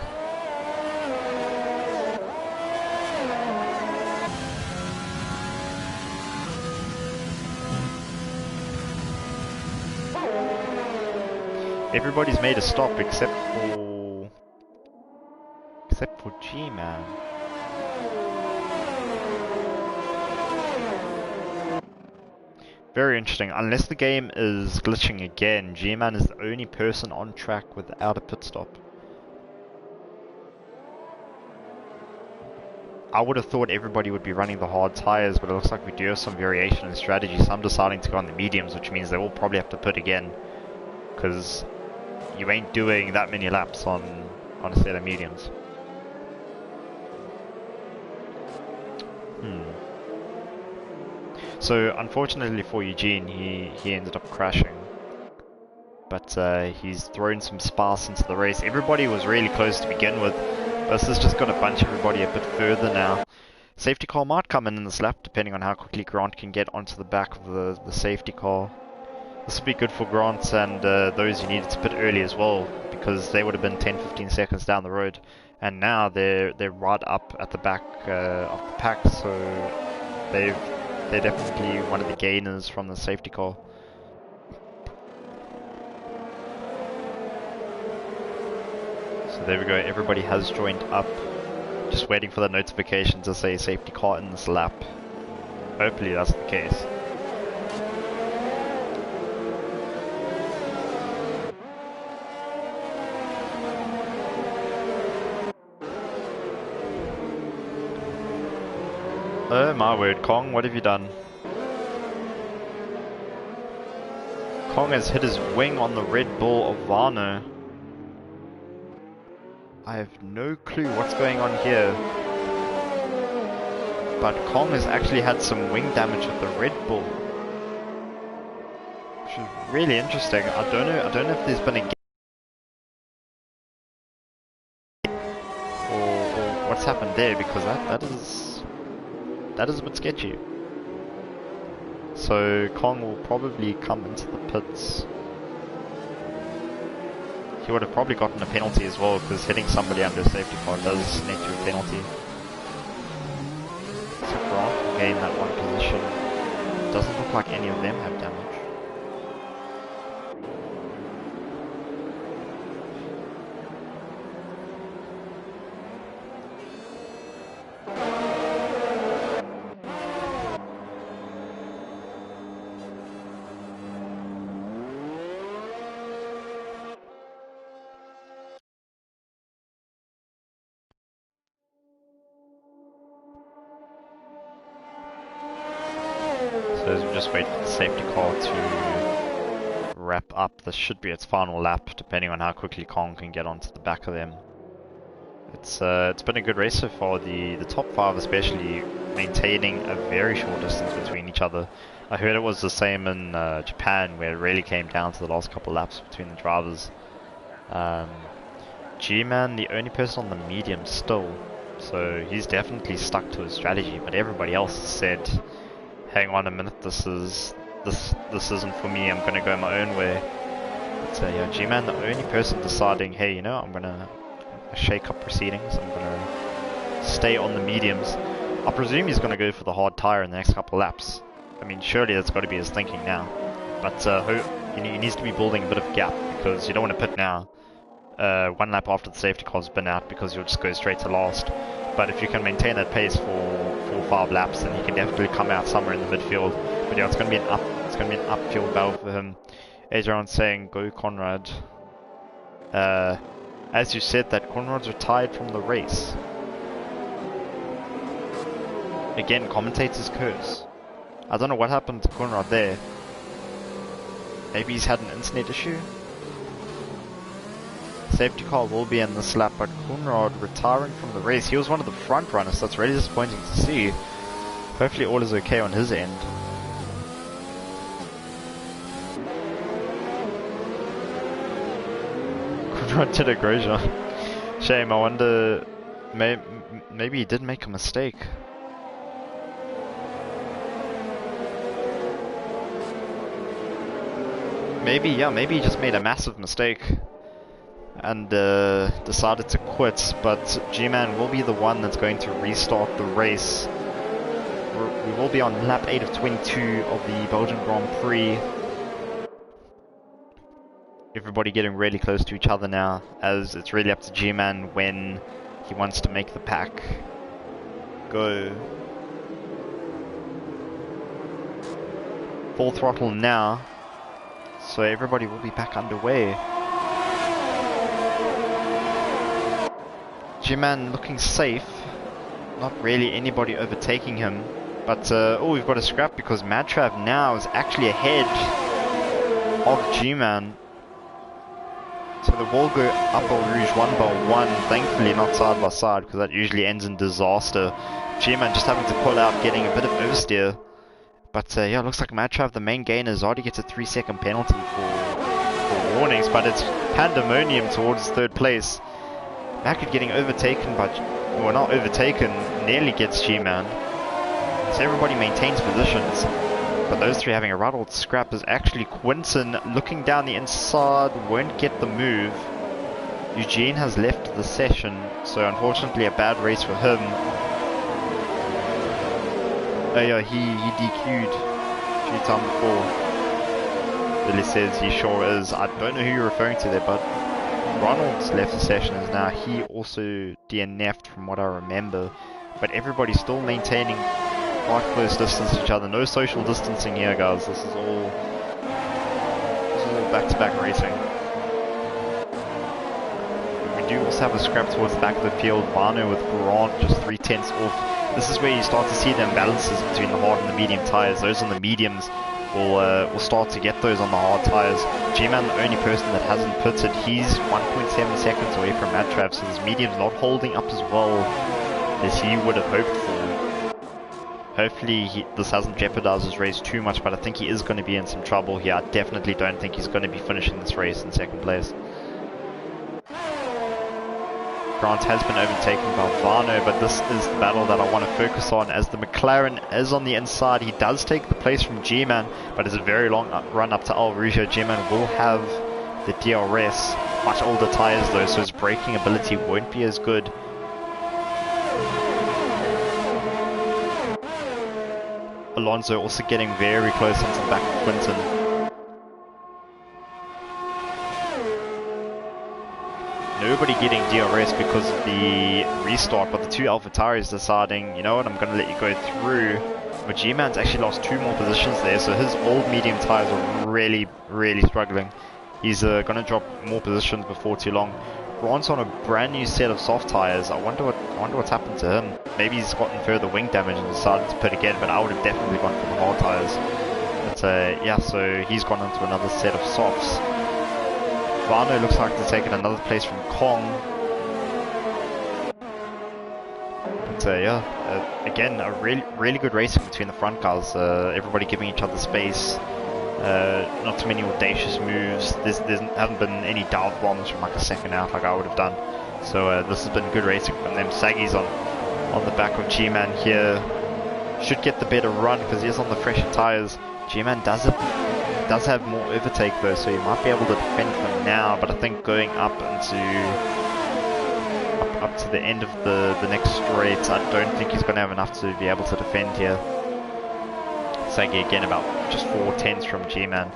S1: Everybody's made a stop except for G-Man. Very interesting. Unless the game is glitching again, G-Man is the only person on track without a pit stop. I would have thought everybody would be running the hard tires, but it looks like we do have some variation in strategy. So I'm deciding to go on the mediums, which means they will probably have to pit again, because you ain't doing that many laps on a set of mediums. So unfortunately for Eugene, he ended up crashing, but he's thrown some sparse into the race. Everybody was really close to begin with, but this has just got to bunch everybody a bit further now. Safety car might come in this lap, depending on how quickly Grant can get onto the back of the safety car. This would be good for Grant and those who needed to pit early as well, because they would have been 10-15 seconds down the road, and now they're right up at the back of the pack, so they're definitely one of the gainers from the safety car. So there we go, everybody has joined up, just waiting for the notification to say safety car in this lap. Hopefully that's the case. Oh my word, Kong, what have you done? Kong has hit his wing on the Red Bull of Vano. I have no clue what's going on here, but Kong has actually had some wing damage with the Red Bull, which is really interesting. I don't know if there's been a game or what's happened there, because that is a bit sketchy. So Kong will probably come into the pits. He would have probably gotten a penalty as well, because hitting somebody under a safety car does net you a penalty. So Grant will gain that one position. Doesn't look like any of them have damage. So as we just wait for the safety car to wrap up, this should be its final lap, depending on how quickly Kong can get onto the back of them. It's been a good race so far, the top 5 especially maintaining a very short distance between each other. I heard it was the same in Japan, where it really came down to the last couple laps between the drivers. G-Man, the only person on the medium still, so he's definitely stuck to his strategy, but everybody else said, hang on a minute, this isn't for me, I'm gonna go my own way. But yeah, G-Man, the only person deciding, hey, you know, I'm gonna shake up proceedings, I'm gonna stay on the mediums. I presume he's gonna go for the hard tire in the next couple laps. I mean, surely that's got to be his thinking now. But he needs to be building a bit of gap, because you don't want to pit now. One lap after the safety car's been out, because you'll just go straight to last. But if you can maintain that pace for 4 or 5 laps, then you can definitely come out somewhere in the midfield. But yeah, it's going to be an upfield battle for him. Adrian's saying, go Conrad. As you said, that Conrad's retired from the race. Again, commentator's curse. I don't know what happened to Conrad there. Maybe he's had an internet issue? Safety car will be in this lap, but Conrad retiring from the race. He was one of the front runners, so that's really disappointing to see. Hopefully all is okay on his end. Everyone did a Grosjean. Shame, I wonder... Maybe he did make a mistake. Maybe he just made a massive mistake and decided to quit, but G-Man will be the one that's going to restart the race. We will be on lap 8 of 22 of the Belgian Grand Prix. Everybody getting really close to each other now, as it's really up to G-Man when he wants to make the pack go. Full throttle now, so everybody will be back underway. G-Man looking safe, not really anybody overtaking him, but oh, we've got a scrap because Madtrav now is actually ahead of G-Man. So they will go up Al Rouge 1-by-1, thankfully not side by side, because that usually ends in disaster. G-Man just having to pull out, getting a bit of oversteer. But yeah, looks like Madtrav, the main gainer, already gets a 3-second penalty for warnings, but it's pandemonium towards third place. Mackett getting overtaken by, well, not overtaken, nearly gets G-Man. So everybody maintains positions. But those three having a rattled scrap is actually Quinton looking down the inside, won't get the move. Eugene has left the session, so unfortunately a bad race for him. Oh yeah, he DQ'd a few times before. Billy says he sure is. I don't know who you're referring to there, but Ronald's left the session as now he also DNF'd from what I remember. But everybody's still maintaining quite close distance to each other. No social distancing here, guys. This is all back-to-back racing. We do also have a scrap towards the back of the field. Vano with Grant just 3/10 off. This is where you start to see the imbalances between the hard and the medium tires. Those on the mediums will start to get those on the hard tires. G-Man, the only person that hasn't pitted, he's 1.7 seconds away from Madtrav, so his medium's not holding up as well as he would have hoped for. Hopefully this hasn't jeopardized his race too much, but I think he is going to be in some trouble here. I definitely don't think he's going to be finishing this race in second place. Grant has been overtaken by Vano, but this is the battle that I want to focus on, as the McLaren is on the inside. He does take the place from G-Man, but it's a very long run up to Al Rouge. G-Man will have the DRS, much older tires though, so his braking ability won't be as good. Alonso also getting very close onto the back of Quinton. Nobody getting DRS because of the restart, but the two AlphaTauris deciding, you know what, I'm going to let you go through. But G-Man's actually lost 2 more positions there, so his old medium tires are really struggling. He's going to drop more positions before too long. Grant's on a brand new set of soft tires. I wonder what's happened to him. Maybe he's gotten further wing damage and decided to pit again, but I would have definitely gone for the hard tires. But yeah, so he's gone into another set of softs. Vano looks like they're taking another place from Kong. But yeah, again, a really good racing between the front cars. Everybody giving each other space. Not too many audacious moves. There haven't been any dive bombs from like a second out like I would have done. So this has been good racing from them. Saggy's on the back of G-Man here. Should get the better run because he is on the fresher tires. G-Man does have more overtake though, so he might be able to defend from now. But I think going up to the end of the next straight, I don't think he's going to have enough to be able to defend here. Saggy again about just 4/10 from G-Man.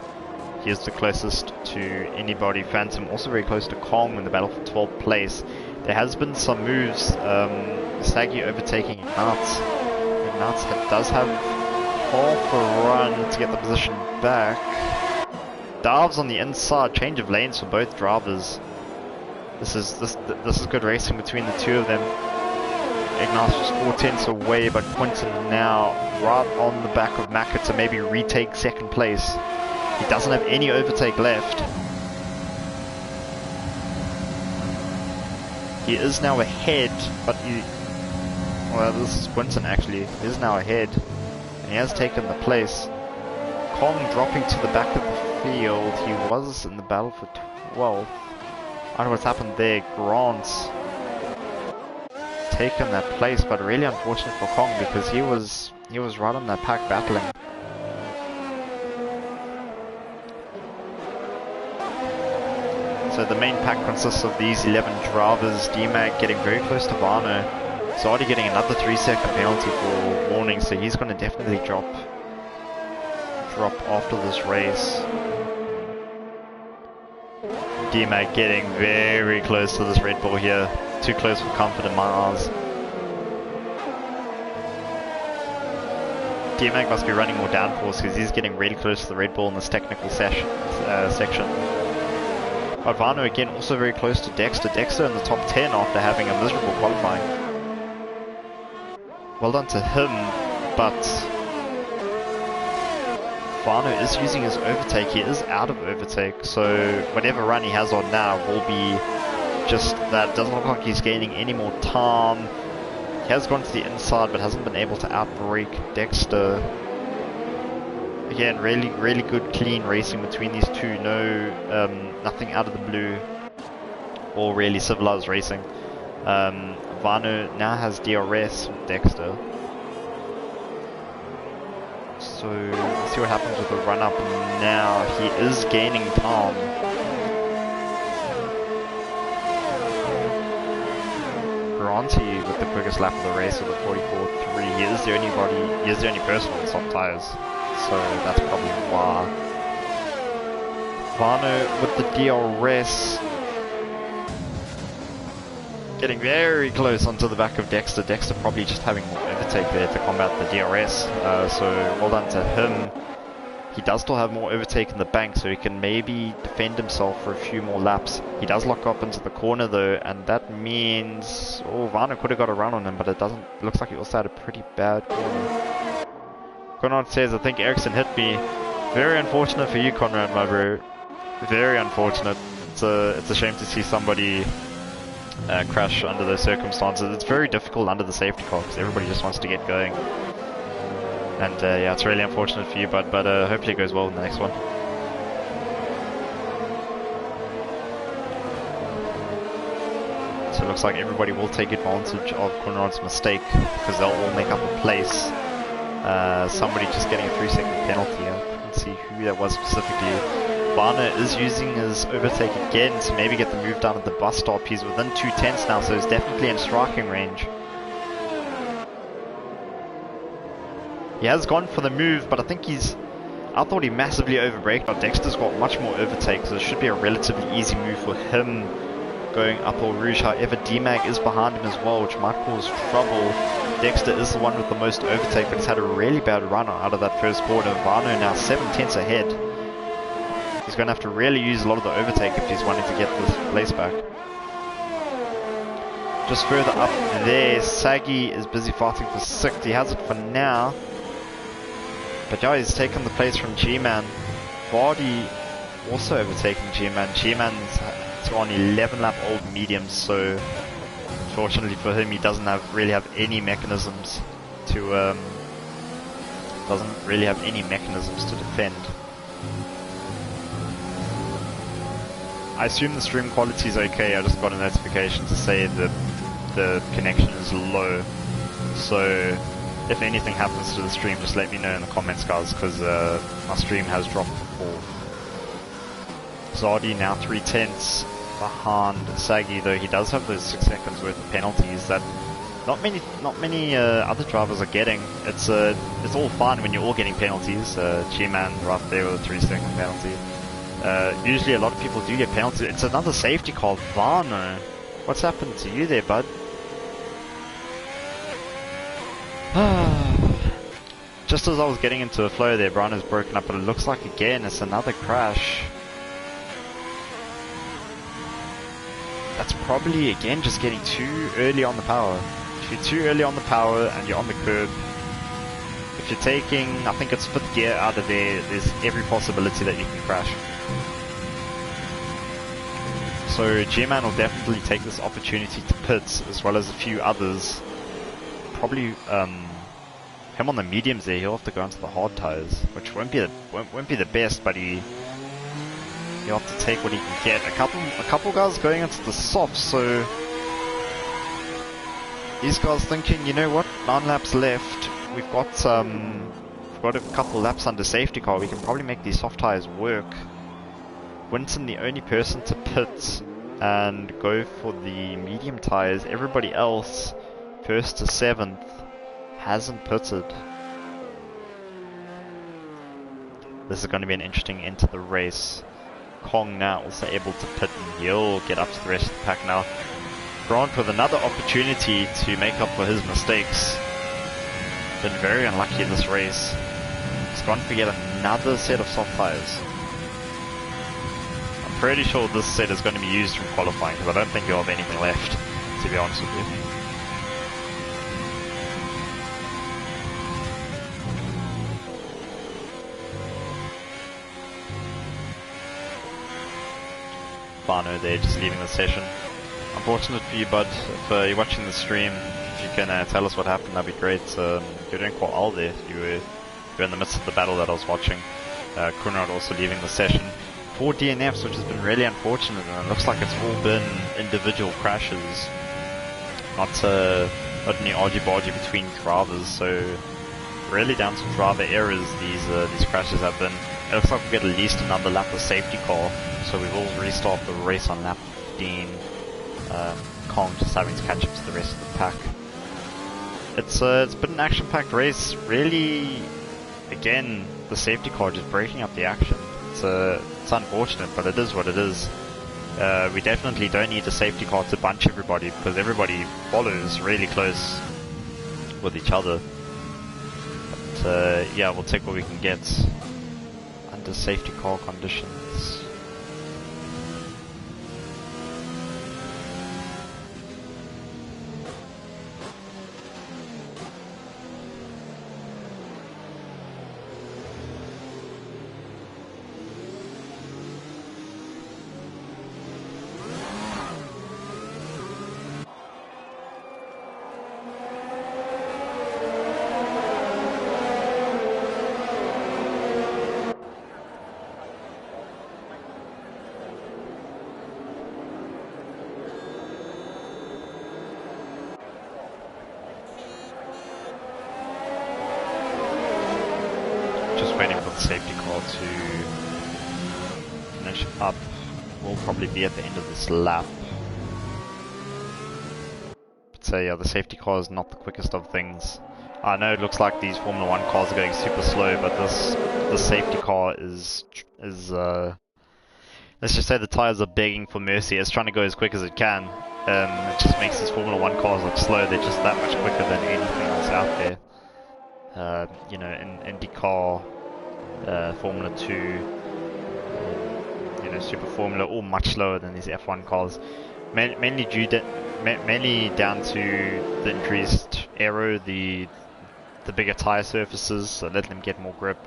S1: He is the closest to anybody. Phantom also very close to Kong in the battle for 12th place. There has been some moves. Saggy overtaking Ignatz. Ignatz does have half a run to get the position back. Dives on the inside, change of lanes for both drivers. This is good racing between the two of them. Ignatz just 4/10 away, but Quinton now right on the back of Maka to maybe retake second place. He doesn't have any overtake left. He is now ahead, but well, this is Quinton actually. He is now ahead, and he has taken the place. Kong dropping to the back of the field. He was in the battle for 12th. I don't know what's happened there. Grant's taken that place, but really unfortunate for Kong because he was right on that pack battling. So the main pack consists of these 11 drivers. DMAG getting very close to Vano. Zardi getting another 3-second penalty for warning, so he's going to definitely drop after this race. DMAG getting very close to this Red Bull here. Too close for comfort in my eyes. DMAG must be running more downforce because he's getting really close to the Red Bull in this technical section. But Vano again also very close to Dexter. Dexter in the top 10 after having a miserable qualifying. Well done to him, but Vano is using his overtake. He is out of overtake, so whatever run he has on now will be just that. Doesn't look like he's gaining any more time. He has gone to the inside but hasn't been able to outbrake Dexter. Again, really good clean racing between these two. Nothing out of the blue or really civilized racing. Vano now has DRS with Dexter. So let's see what happens with the run up now. He is gaining time. Granty with the quickest lap of the race with a 44.3. He is the only person on soft tires. So that's probably why. Vano with the DRS. Getting very close onto the back of Dexter. Dexter probably just having more overtake there to combat the DRS. So well done to him. He does still have more overtake in the bank, so he can maybe defend himself for a few more laps. He does lock up into the corner though, and that means Vano could have got a run on him, but it doesn't. Looks like he also had a pretty bad corner. Conrad says, I think Ericsson hit me. Very unfortunate for you, Conrad, my bro. Very unfortunate. It's a shame to see somebody crash under those circumstances. It's very difficult under the safety car because everybody just wants to get going. And yeah, it's really unfortunate for you, but hopefully it goes well in the next one. So it looks like everybody will take advantage of Conrad's mistake because they'll all make up a place. Somebody just getting a 3-second penalty. I couldn't see who that was specifically. Vano is using his overtake again to maybe get the move down at the bus stop. He's within 2/10 now, so he's definitely in striking range. He has gone for the move, but I think I thought he massively overbraked. But Dexter's got much more overtake, so it should be a relatively easy move for him going up Eau Rouge. However, DMAG is behind him as well, which might cause trouble. Dexter is the one with the most overtake, but he's had a really bad run out of that first quarter. Vano now 7/10 ahead. He's going to have to really use a lot of the overtake if he's wanting to get this place back. Just further up there, Saggy is busy fighting for 6th. He has it for now. But yeah, he's taken the place from G-Man. Vardy also overtaking G-Man. G-Man's on 11 lap old mediums, so unfortunately for him, he doesn't really have any mechanisms to defend. I assume the stream quality is okay. I just got a notification to say that the connection is low. So if anything happens to the stream, just let me know in the comments, guys, because my stream has dropped before. Zardi now 3/10 behind Saggy, though he does have those 6 seconds worth of penalties that not many other drivers are getting. It's all fine when you're all getting penalties. G-Man right there with a 3-second penalty. Usually a lot of people do get penalties. It's another safety car, Vano. What's happened to you there, bud? Just as I was getting into a flow there, Vano's broken up, but it looks like again it's another crash. That's probably again just getting too early on the power. If you're too early on the power and you're on the curb, if you're taking, I think it's 5th gear out of there, there's every possibility that you can crash. So G-Man will definitely take this opportunity to pit, as well as a few others. Probably him on the mediums there, he'll have to go onto the hard tires, which won't be the best, but he he'll have to take what he can get. A couple guys going into the softs, so these guys thinking, you know what, 9 laps left. We've got a couple laps under safety car. We can probably make these soft tires work. Winton, the only person to pit and go for the medium tires. Everybody else, 1st to 7th, hasn't pitted. This is going to be an interesting end to the race. Kong now also able to pit, and he'll get up to the rest of the pack now. Grant with another opportunity to make up for his mistakes. Been very unlucky in this race. He's gone for yet another set of soft tires. I'm pretty sure this set is going to be used from qualifying, because I don't think you'll have anything left, to be honest with you. Bano there, just leaving the session. Unfortunate for you, bud. If you're watching the stream, if you can tell us what happened, that'd be great. You're doing quite well there. You were in the midst of the battle that I was watching. Kunrad also leaving the session. 4 DNFs, which has been really unfortunate, and it looks like it's all been individual crashes, not any argy-bargy between drivers. So really down to driver errors, these crashes have been. It looks like we get at least another lap of safety car, so we will restart the race on lap 15. Kong just having to catch up to the rest of the pack. It's been an action-packed race. Really, again, the safety car just breaking up the action. It's unfortunate, but it is what it is. We definitely don't need a safety car to bunch everybody, because everybody follows really close with each other. But yeah, we'll take what we can get under safety car conditions. Safety car to finish up. Will probably be at the end of this lap. So yeah, the safety car is not the quickest of things. I know it looks like these Formula 1 cars are going super slow, but this safety car is let's just say the tires are begging for mercy. It's trying to go as quick as it can. It just makes these Formula 1 cars look slow. They're just that much quicker than anything else out there. You know, in IndyCar, Formula 2, you know, Super Formula, all much slower than these F1 cars. Mainly down to the increased aero, the bigger tire surfaces, so let them get more grip.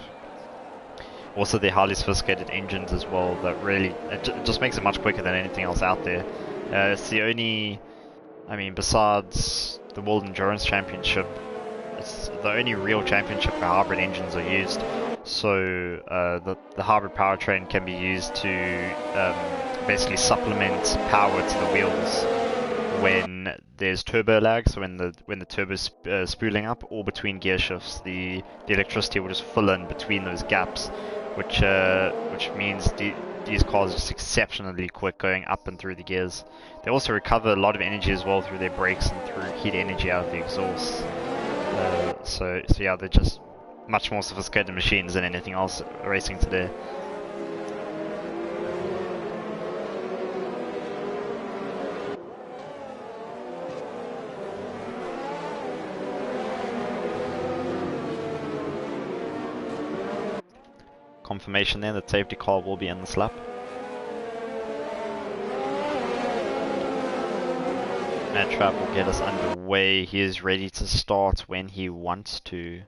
S1: Also, the highly sophisticated engines as well. That really it just makes it much quicker than anything else out there. It's the only, I mean, besides the World Endurance Championship, it's the only real championship where hybrid engines are used. So the hybrid powertrain can be used to basically supplement power to the wheels when there's turbo lag. So when the turbo's spooling up, or between gear shifts, the electricity will just fill in between those gaps, which means these cars are just exceptionally quick going up and through the gears. They also recover a lot of energy as well through their brakes and through heat energy out of the exhaust. So yeah, they're just much more sophisticated machines than anything else racing today. Confirmation there that safety car will be in this lap. Matt Trapp will get us underway. He is ready to start when he wants to.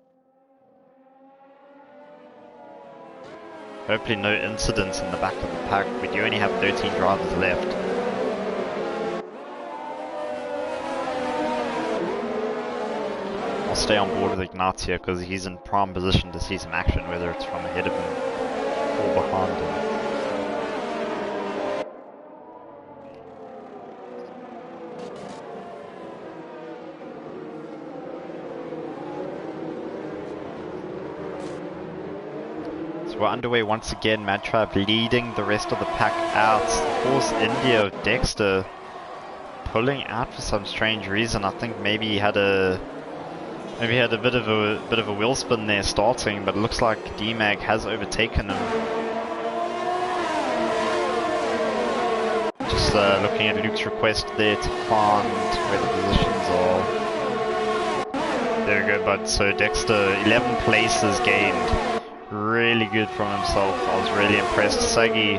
S1: Hopefully no incidents in the back of the pack. We do only have 13 drivers left. I'll stay on board with Ignaz here because he's in prime position to see some action, whether it's from ahead of him or behind him. So we're underway once again. Madtrap leading the rest of the pack out. Force India, Dexter pulling out for some strange reason. I think maybe he had a bit of a wheel spin there starting, but it looks like DMAG has overtaken him. Just looking at Luke's request there to find where the positions are. There we go, bud. So Dexter, 11 places gained. Really good from himself. I was really impressed. Sagi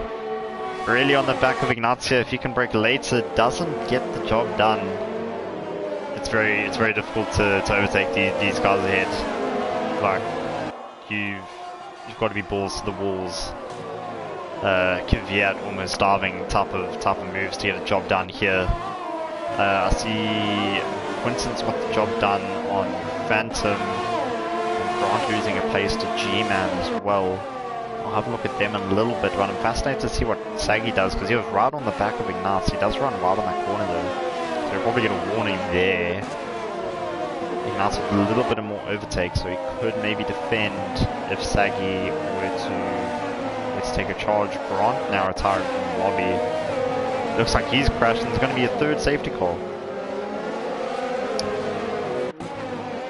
S1: really on the back of Ignacio. If he can break later, doesn't get the job done. It's very difficult to overtake these guys ahead. Like you've got to be balls to the walls. Kvyat almost diving type of moves to get a job done here. I see Quinton's got the job done on Phantom, and Grant losing a place to G-Man as well. I'll have a look at them in a little bit, but I'm fascinated to see what Sagi does, because he was right on the back of Ignace. He does run right on that corner though, so we're probably going to warn him there. Ignace with a little bit more overtake, so he could maybe defend if Sagi were to take a charge. Grant now retiring from the lobby. Looks like he's crashed, and there's going to be a third safety call.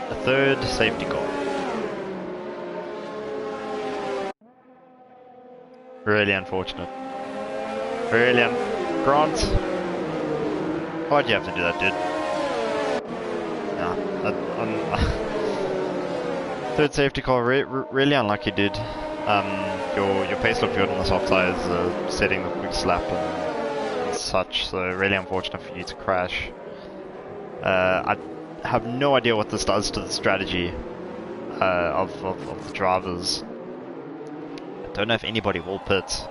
S1: A third safety call. Really unfortunate. Really Grant, why'd you have to do that, dude? Nah, third safety call, really unlucky, dude. Your pace looked good on the soft tires, setting the quick slap and such, so really unfortunate for you to crash. I have no idea what this does to the strategy of the drivers. I don't know if anybody will pit.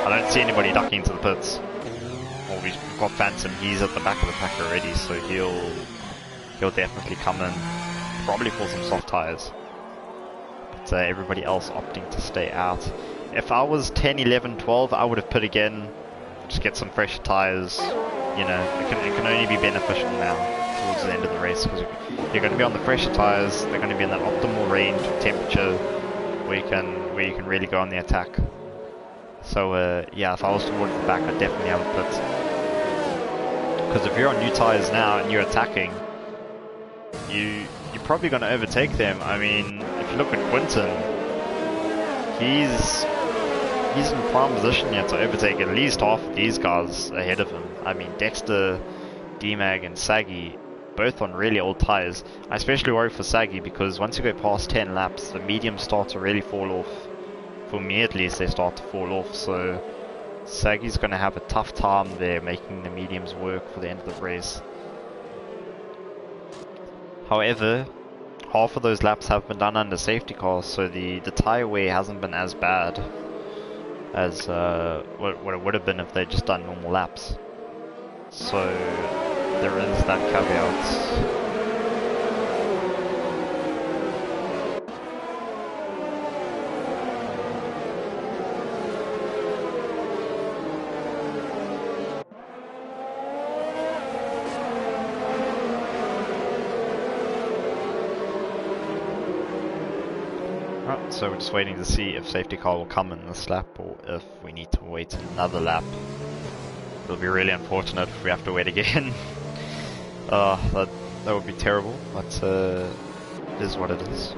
S1: I don't see anybody ducking into the pits. Well, we've got Phantom, he's at the back of the pack already, so he'll definitely come in, probably for some soft tires. Everybody else opting to stay out. If I was 10, 11, 12, I would have pit again, just get some fresh tires. You know, it can only be beneficial now towards the end of the race, because you're going to be on the fresher tires. They're going to be in that optimal range of temperature where you can really go on the attack. So yeah, if I was towards the back, I'd definitely have a pit, because if you're on new tires now and you're attacking, you're probably going to overtake them. I mean, if you look at Quinton, he's in prime position yet to overtake at least half of these guys ahead of him. I mean, Dexter, DMAG and Sagi, both on really old tires. I especially worry for Sagi, because once you go past 10 laps, the mediums start to really fall off. For me at least, they start to fall off, so Sagi's going to have a tough time there making the mediums work for the end of the race. However, half of those laps have been done under safety cars, so the tyre wear hasn't been as bad as what it would have been if they'd just done normal laps. So there is that caveat. So we're just waiting to see if safety car will come in this lap, or if we need to wait another lap. It'll be really unfortunate if we have to wait again. That would be terrible, but it is what it is.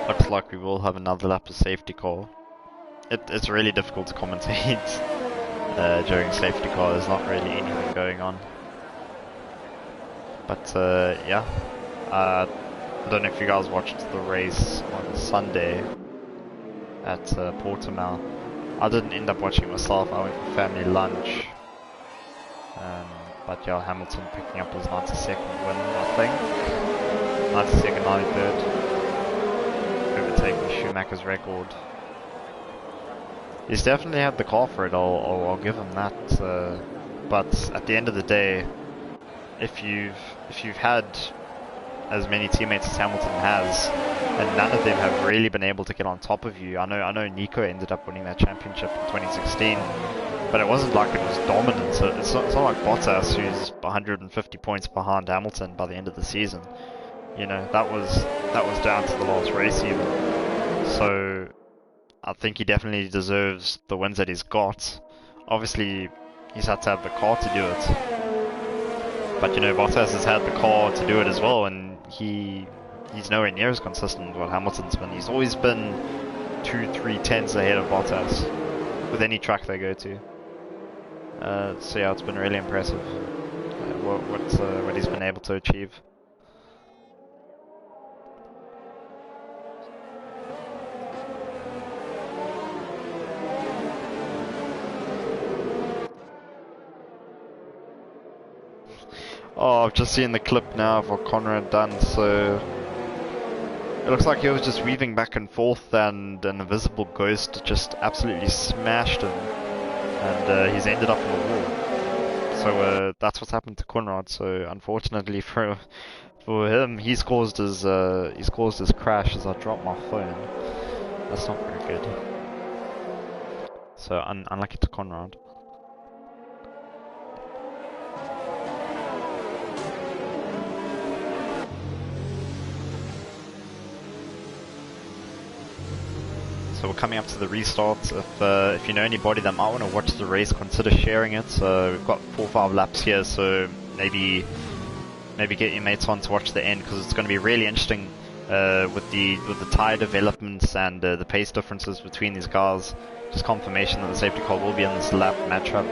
S1: Looks like we will have another lap of safety car. It's really difficult to commentate during safety car. There's not really anything going on. But yeah, I don't know if you guys watched the race on Sunday at Portimao. I didn't end up watching it myself. I went for family lunch. But yeah, Hamilton picking up his 92nd win, I think. 92nd, 93rd. Overtaking Schumacher's record. He's definitely had the car for it. I'll give him that. But at the end of the day, if you've had as many teammates as Hamilton has, and none of them have really been able to get on top of you. I know Nico ended up winning that championship in 2016, but it wasn't like it was dominant. So it's not like Bottas, who's 150 points behind Hamilton by the end of the season. You know, that was down to the last race even. So I think he definitely deserves the wins that he's got. Obviously, he's had to have the car to do it. But you know, Bottas has had the car to do it as well, and he's nowhere near as consistent as what Hamilton's been. He's always been 2-3 tenths ahead of Bottas with any track they go to. So yeah, it's been really impressive what he's been able to achieve. Oh, I've just seen the clip now of what Conrad done, so it looks like he was just weaving back and forth and an invisible ghost just absolutely smashed him, and he's ended up in the wall. So that's what's happened to Conrad. So unfortunately for him, he's caused his crash as I drop my phone. That's not very good. So unlucky to Conrad. So we're coming up to the restart. If you know anybody that might want to watch the race, consider sharing it. We've got 4 or 5 laps here, so maybe get your mates on to watch the end, because it's going to be really interesting with the tyre developments and the pace differences between these guys. Just confirmation that the safety car will be in this lap. Matra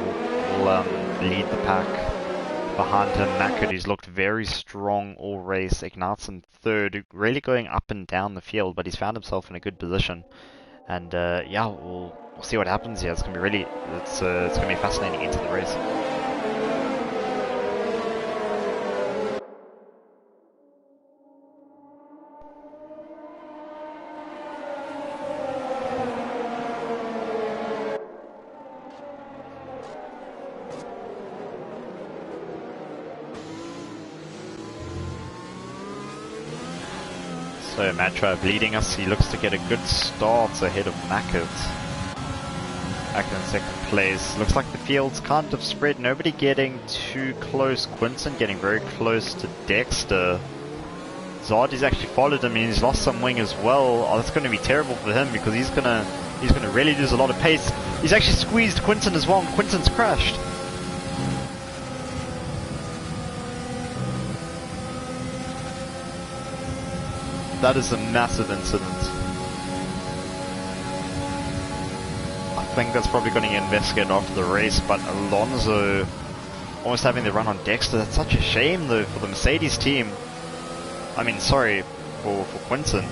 S1: will lead the pack. Behind him, Mackett, who's looked very strong all race. Ignat's in third, really going up and down the field, but he's found himself in a good position. And yeah, we'll see what happens here. It's gonna be it's gonna be fascinating into the race. So Matra leading us. He looks to get a good start ahead of Mackett. Mackett in second place. Looks like the field's kind of spread. Nobody getting too close. Quinton getting very close to Dexter. Zardi's actually followed him and he's lost some wing as well. Oh, that's going to be terrible for him, because he's gonna really lose a lot of pace. He's actually squeezed Quinton as well, and Quinton's crashed. That is a massive incident. I think that's probably going to get investigated after the race, but Alonso almost having the run on Dexter. That's such a shame though for the Mercedes team. I mean, sorry, for Quinton.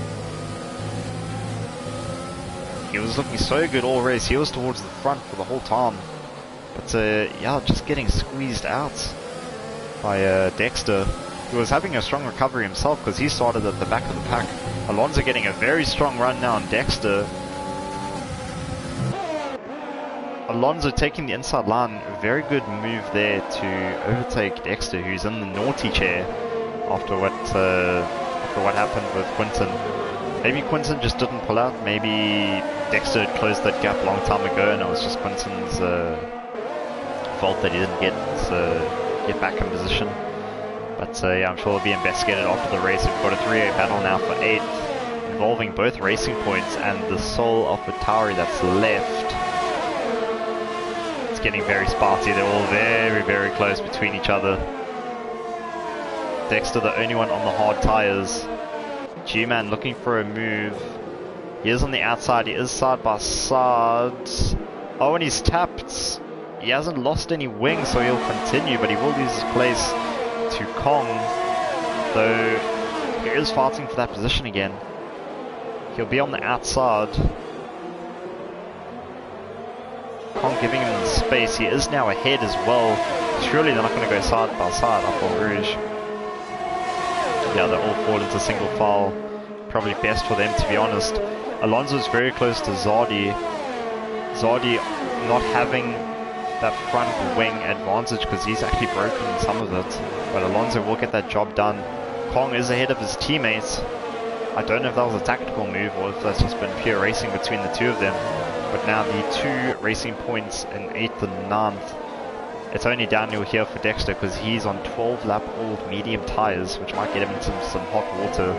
S1: He was looking so good all race. He was towards the front for the whole time. But yeah, just getting squeezed out by Dexter, who was having a strong recovery himself, because he started at the back of the pack. Alonso getting a very strong run now on Dexter. Alonso taking the inside line. A very good move there to overtake Dexter, who's in the naughty chair after what happened with Quinton. Maybe Quinton just didn't pull out. Maybe Dexter had closed that gap a long time ago, and it was just Quinton's fault that he didn't get back in position. But yeah, I'm sure it'll be investigated after the race. We've got a 3-way battle now for 8th, involving both Racing Points and the sole AlphaTauri that's left. It's getting very sparty. They're all very, very close between each other. Dexter, the only one on the hard tires. G-Man looking for a move. He is on the outside. He is side by side. Oh, and he's tapped. He hasn't lost any wings, so he'll continue, but he will lose his place to Kong, though he is fighting for that position again. He'll be on the outside. Kong giving him the space. He is now ahead as well. Surely they're not going to go side by side up on Rouge. Yeah, they all fall into single file. Probably best for them, to be honest. Alonso's very close to Zardi. Zardi not having that front wing advantage because he's actually broken some of it. But Alonso will get that job done. Kong is ahead of his teammates. I don't know if that was a tactical move or if that's just been pure racing between the two of them. But now the 2 racing points in 8th and 9th. It's only downhill here for Dexter because he's on 12 lap old medium tyres, which might get him into some hot water,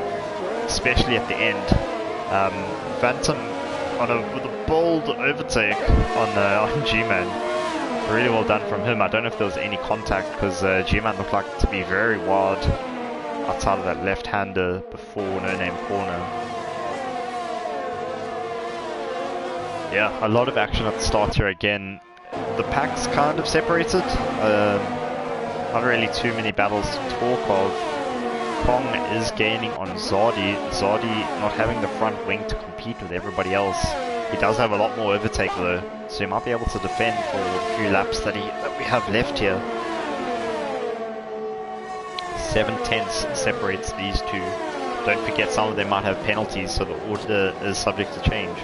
S1: especially at the end. Phantom with a bold overtake on G-Man. Really well done from him. I don't know if there was any contact because G-Man looked like to be very wide outside of that left-hander before no-name corner. Yeah, a lot of action at the start here again. The pack's kind of separated. Not really too many battles to talk of. Kong is gaining on Zardi. Zardi not having the front wing to compete with everybody else. He does have a lot more overtake though, so he might be able to defend for the few laps that we have left here. 7 tenths separates these two. Don't forget some of them might have penalties, so the order is subject to change.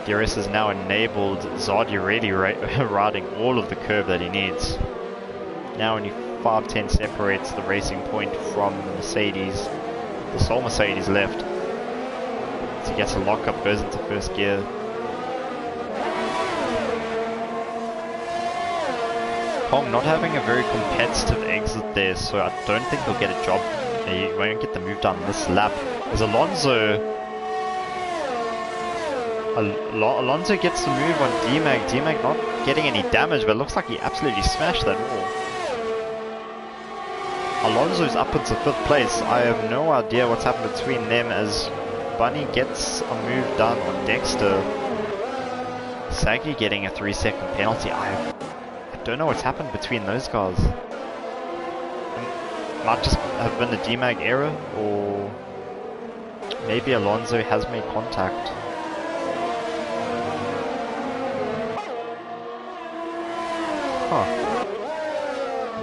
S1: DRS is now enabled. Zardi really riding all of the curve that he needs. Now only 5 tenths separates the racing point from the Mercedes. The sole Mercedes left. So he gets a lockup, goes into first gear. Kong not having a very competitive exit there, so I don't think he'll get a job. He won't get the move done this lap. As Alonso gets the move on D-Mag. D-Mag not getting any damage, but it looks like he absolutely smashed that wall. Alonso's up into 5th place. I have no idea what's happened between them as Bunny gets a move done on Dexter. Saggy getting a 3-second penalty. I don't know what's happened between those guys. It might just have been a D-Mag error, or maybe Alonso has made contact. Huh.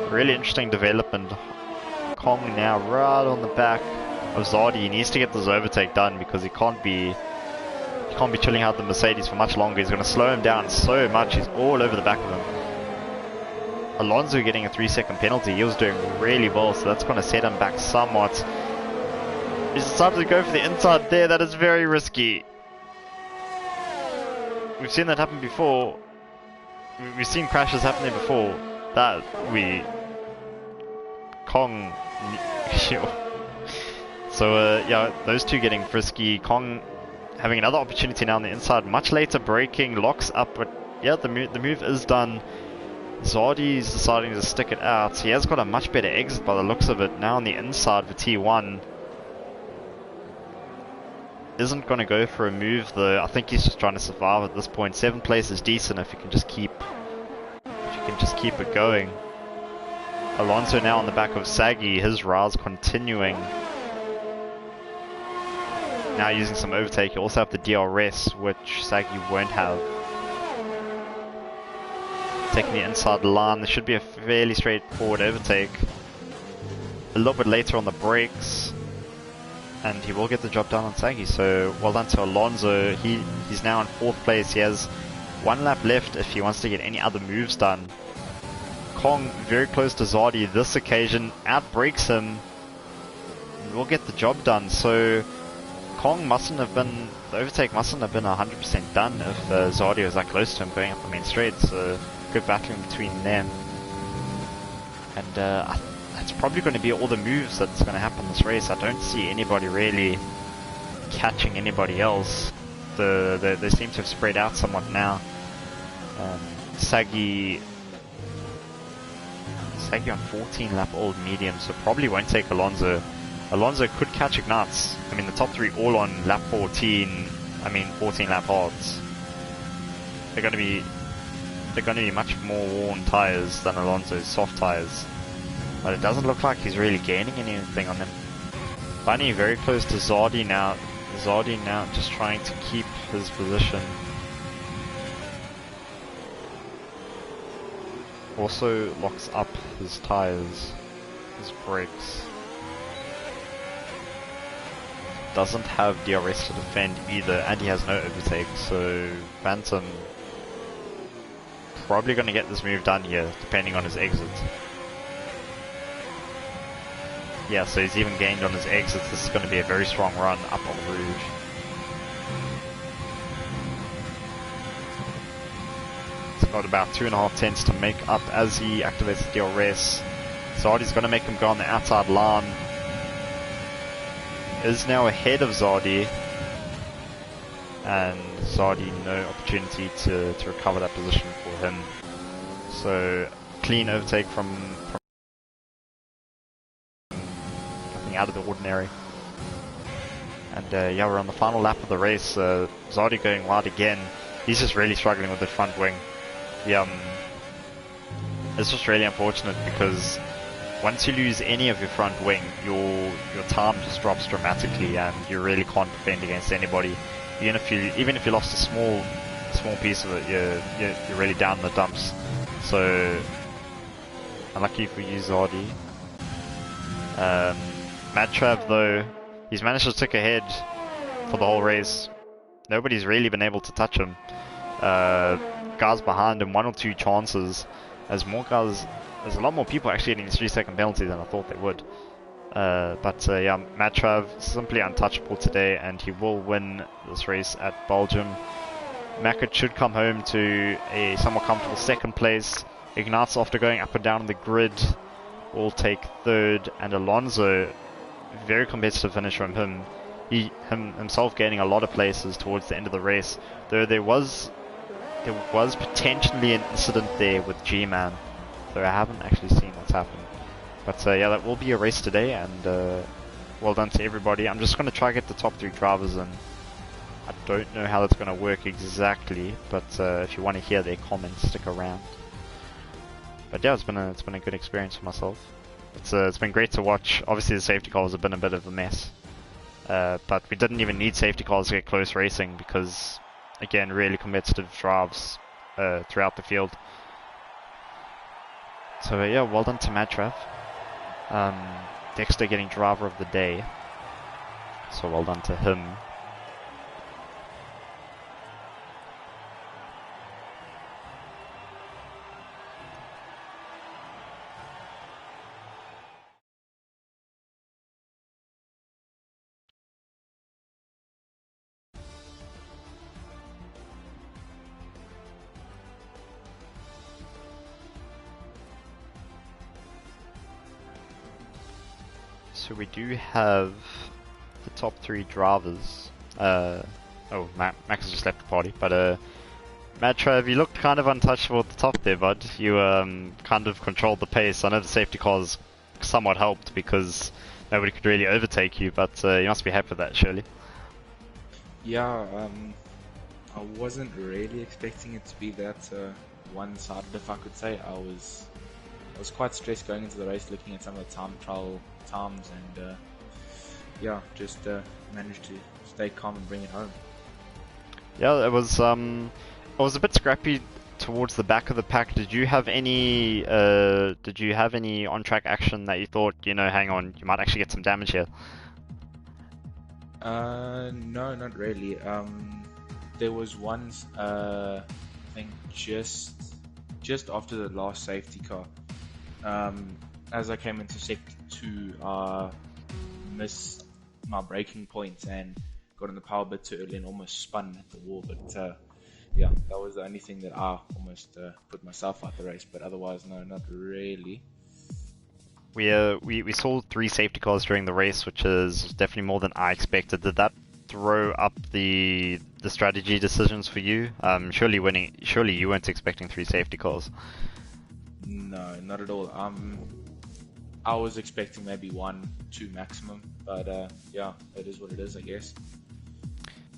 S1: Really interesting development. Kong now right on the back of Zardi. He needs to get this overtake done because he can't be chilling out the Mercedes for much longer. He's going to slow him down so much. He's all over the back of him. Alonso getting a 3-second penalty. He was doing really well, so that's going to set him back somewhat. He's decided to go for the inside there. That is very risky. We've seen that happen before. We've seen crashes happen there before. Kong. So yeah, those two getting frisky. Kong having another opportunity now on the inside. Much later braking, locks up, but yeah, the move is done. Zardi's deciding to stick it out. He has got a much better exit by the looks of it. Now on the inside for T1. Isn't going to go for a move though. I think he's just trying to survive at this point. 7th place is decent if you can just keep it going. Alonso now on the back of Saggy. His rise continuing. Now using some overtake. You also have the DRS, which Saggy won't have. Taking the inside line. There should be a fairly straightforward overtake. A little bit later on the brakes. And he will get the job done on Saggy. So well done to Alonso. He's now in 4th place. He has 1 lap left if he wants to get any other moves done. Kong very close to Zardi this occasion. Outbrakes him. And will get the job done. So Kong mustn't have been... The overtake mustn't have been 100% done if Zardi was that close to him going up the main straight. So good battling between them. And that's probably going to be all the moves that's going to happen this race. I don't see anybody really catching anybody else. They seem to have spread out somewhat now. Saggy on 14 lap old medium, so probably won't take Alonso. Alonso could catch Ignatz. I mean, the top 3 all on lap 14. I mean, 14 lap hards. They're going to be much more worn tires than Alonso's soft tires. But it doesn't look like he's really gaining anything on them. Bunny very close to Zardi now. Zardi now just trying to keep his position. Also locks up his tires, his brakes. Doesn't have DRS to defend either, and he has no overtake, so Phantom probably going to get this move done here, depending on his exit. Yeah, so he's even gained on his exits. This is going to be a very strong run up on Rouge. He's got about 2.5 tenths to make up as he activates the DRS. Zardy's going to make him go on the outside line. Is now ahead of Zardy. And Zardy, no opportunity to recover that position for him. So, clean overtake from nothing out of the ordinary. And yeah, we're on the final lap of the race. Zardy going wide again. He's just really struggling with the front wing. It's just really unfortunate because once you lose any of your front wing, your time just drops dramatically, and you really can't defend against anybody. Even if you lost a small piece of it, you're really down in the dumps. So unlucky for you, Zardy. Madtrav though, he's managed to stick ahead for the whole race. Nobody's really been able to touch him. Guys behind him, 1 or 2 chances. There's a lot more people actually getting 3-second penalty than I thought they would. But yeah, Madtrav simply untouchable today, and he will win this race at Belgium. Mackett should come home to a somewhat comfortable 2nd place. Ignatz, after going up and down on the grid, will take 3rd, and Alonso, very competitive finish from him. Himself gaining a lot of places towards the end of the race, though there was potentially an incident there with G-Man, though I haven't actually seen what's happened. But yeah, that will be a race today, and well done to everybody. I'm just going to try to get the top 3 drivers in. I don't know how that's going to work exactly, but if you want to hear their comments, stick around. But yeah, it's been a good experience for myself. It's been great to watch. Obviously the safety cars have been a bit of a mess, but we didn't even need safety cars to get close racing because, again, really competitive drives throughout the field. So yeah, well done to Madtrav. Dexter getting driver of the day, so well done to him. So we do have the top 3 drivers. Oh, Max has just left the party, but Madtrav, you looked kind of untouchable at the top there, bud. You kind of controlled the pace. I know the safety cars somewhat helped because nobody could really overtake you, but you must be happy with that, surely.
S2: Yeah, I wasn't really expecting it to be that one-sided, if I could say. I was quite stressed going into the race, looking at some of the time trial times, and yeah, just managed to stay calm and bring it home.
S1: Yeah, it was a bit scrappy towards the back of the pack. Did you have any on-track action that you thought, hang on, you might actually get some damage here?
S2: No, not really. There was one, I think just after the last safety car. As I came into sector 2, I missed my braking points and got in the power bit too early and almost spun at the wall. But yeah, that was the only thing that I almost put myself out the race. But otherwise, no, not really.
S1: We saw 3 safety cars during the race, which is definitely more than I expected. Did that throw up the strategy decisions for you? Surely you weren't expecting 3 safety cars.
S2: No, not at all. I was expecting maybe 1, 2 maximum, but yeah, it is what it is, I guess.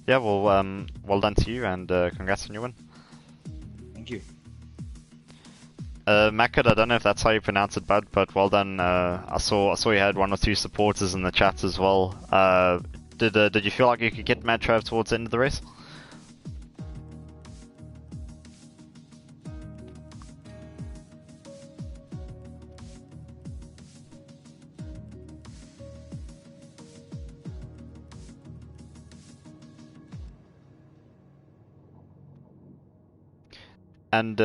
S1: Yeah, well done to you, and congrats on your win.
S2: Thank you.
S1: Mackett, I don't know if that's how you pronounce it, bud, but well done. I saw you had 1 or 2 supporters in the chat as well. Did you feel like you could get Madtrav towards the end of the race? And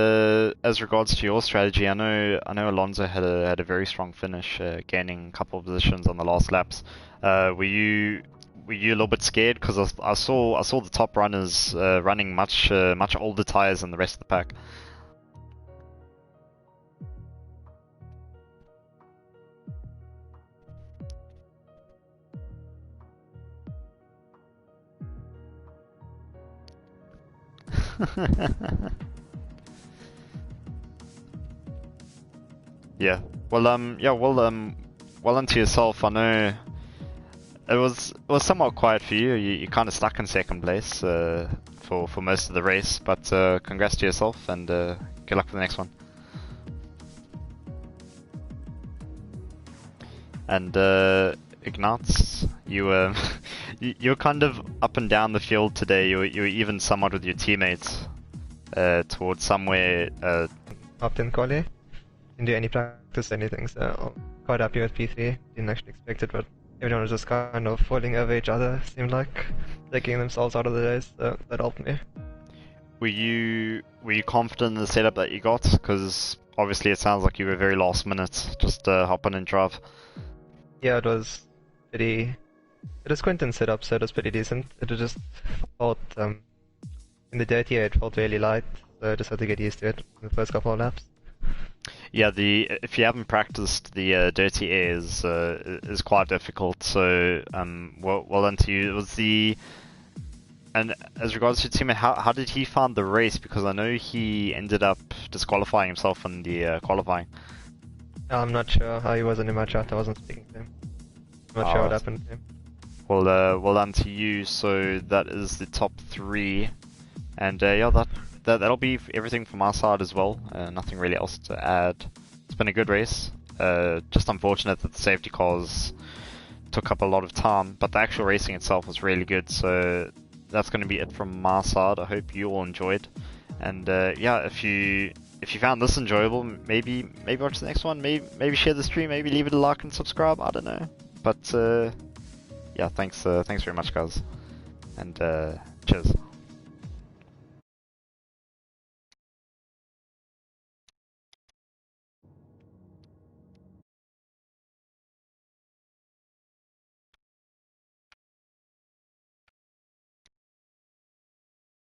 S1: as regards to your strategy, I know Alonso had a very strong finish, gaining a couple of positions on the last laps. Were you a little bit scared because I saw the top runners running much older tires than the rest of the pack. Yeah. Well unto yourself. I know it was somewhat quiet for you. You kind of stuck in second place for most of the race, but congrats to yourself and good luck for the next one. And Ignatz, you're kind of up and down the field today. You were even somewhat with your teammates towards somewhere.
S3: Hopped in quali. Didn't do any practice or anything, so quite happy with P3. Didn't actually expect it, but everyone was just kind of falling over each other, seemed like, taking themselves out of the race, so that helped me.
S1: Were you confident in the setup that you got? Because obviously it sounds like you were very last minute, just hop in and drive.
S3: Yeah, it was Quentin's setup, so it was pretty decent. It was just felt, in the dirty air it felt really light, so I just had to get used to it in the first couple of laps.
S1: Yeah, if you haven't practiced, the dirty air is quite difficult. So well done to you. And as regards to your teammate, how did he find the race? Because I know he ended up disqualifying himself in the qualifying.
S3: I'm not sure how he wasn't in my chat. I wasn't speaking to him. I'm not sure what happened to him.
S1: Well done to you. So that is the top 3, and yeah, that'll be everything from our side as well. Nothing really else to add. It's been a good race. Just unfortunate that the safety cars took up a lot of time, but the actual racing itself was really good. So that's going to be it from my side. I hope you all enjoyed, and yeah, if you found this enjoyable, maybe watch the next one. Maybe share the stream. Maybe leave it a like and subscribe. I don't know, but yeah, thanks very much, guys, and cheers.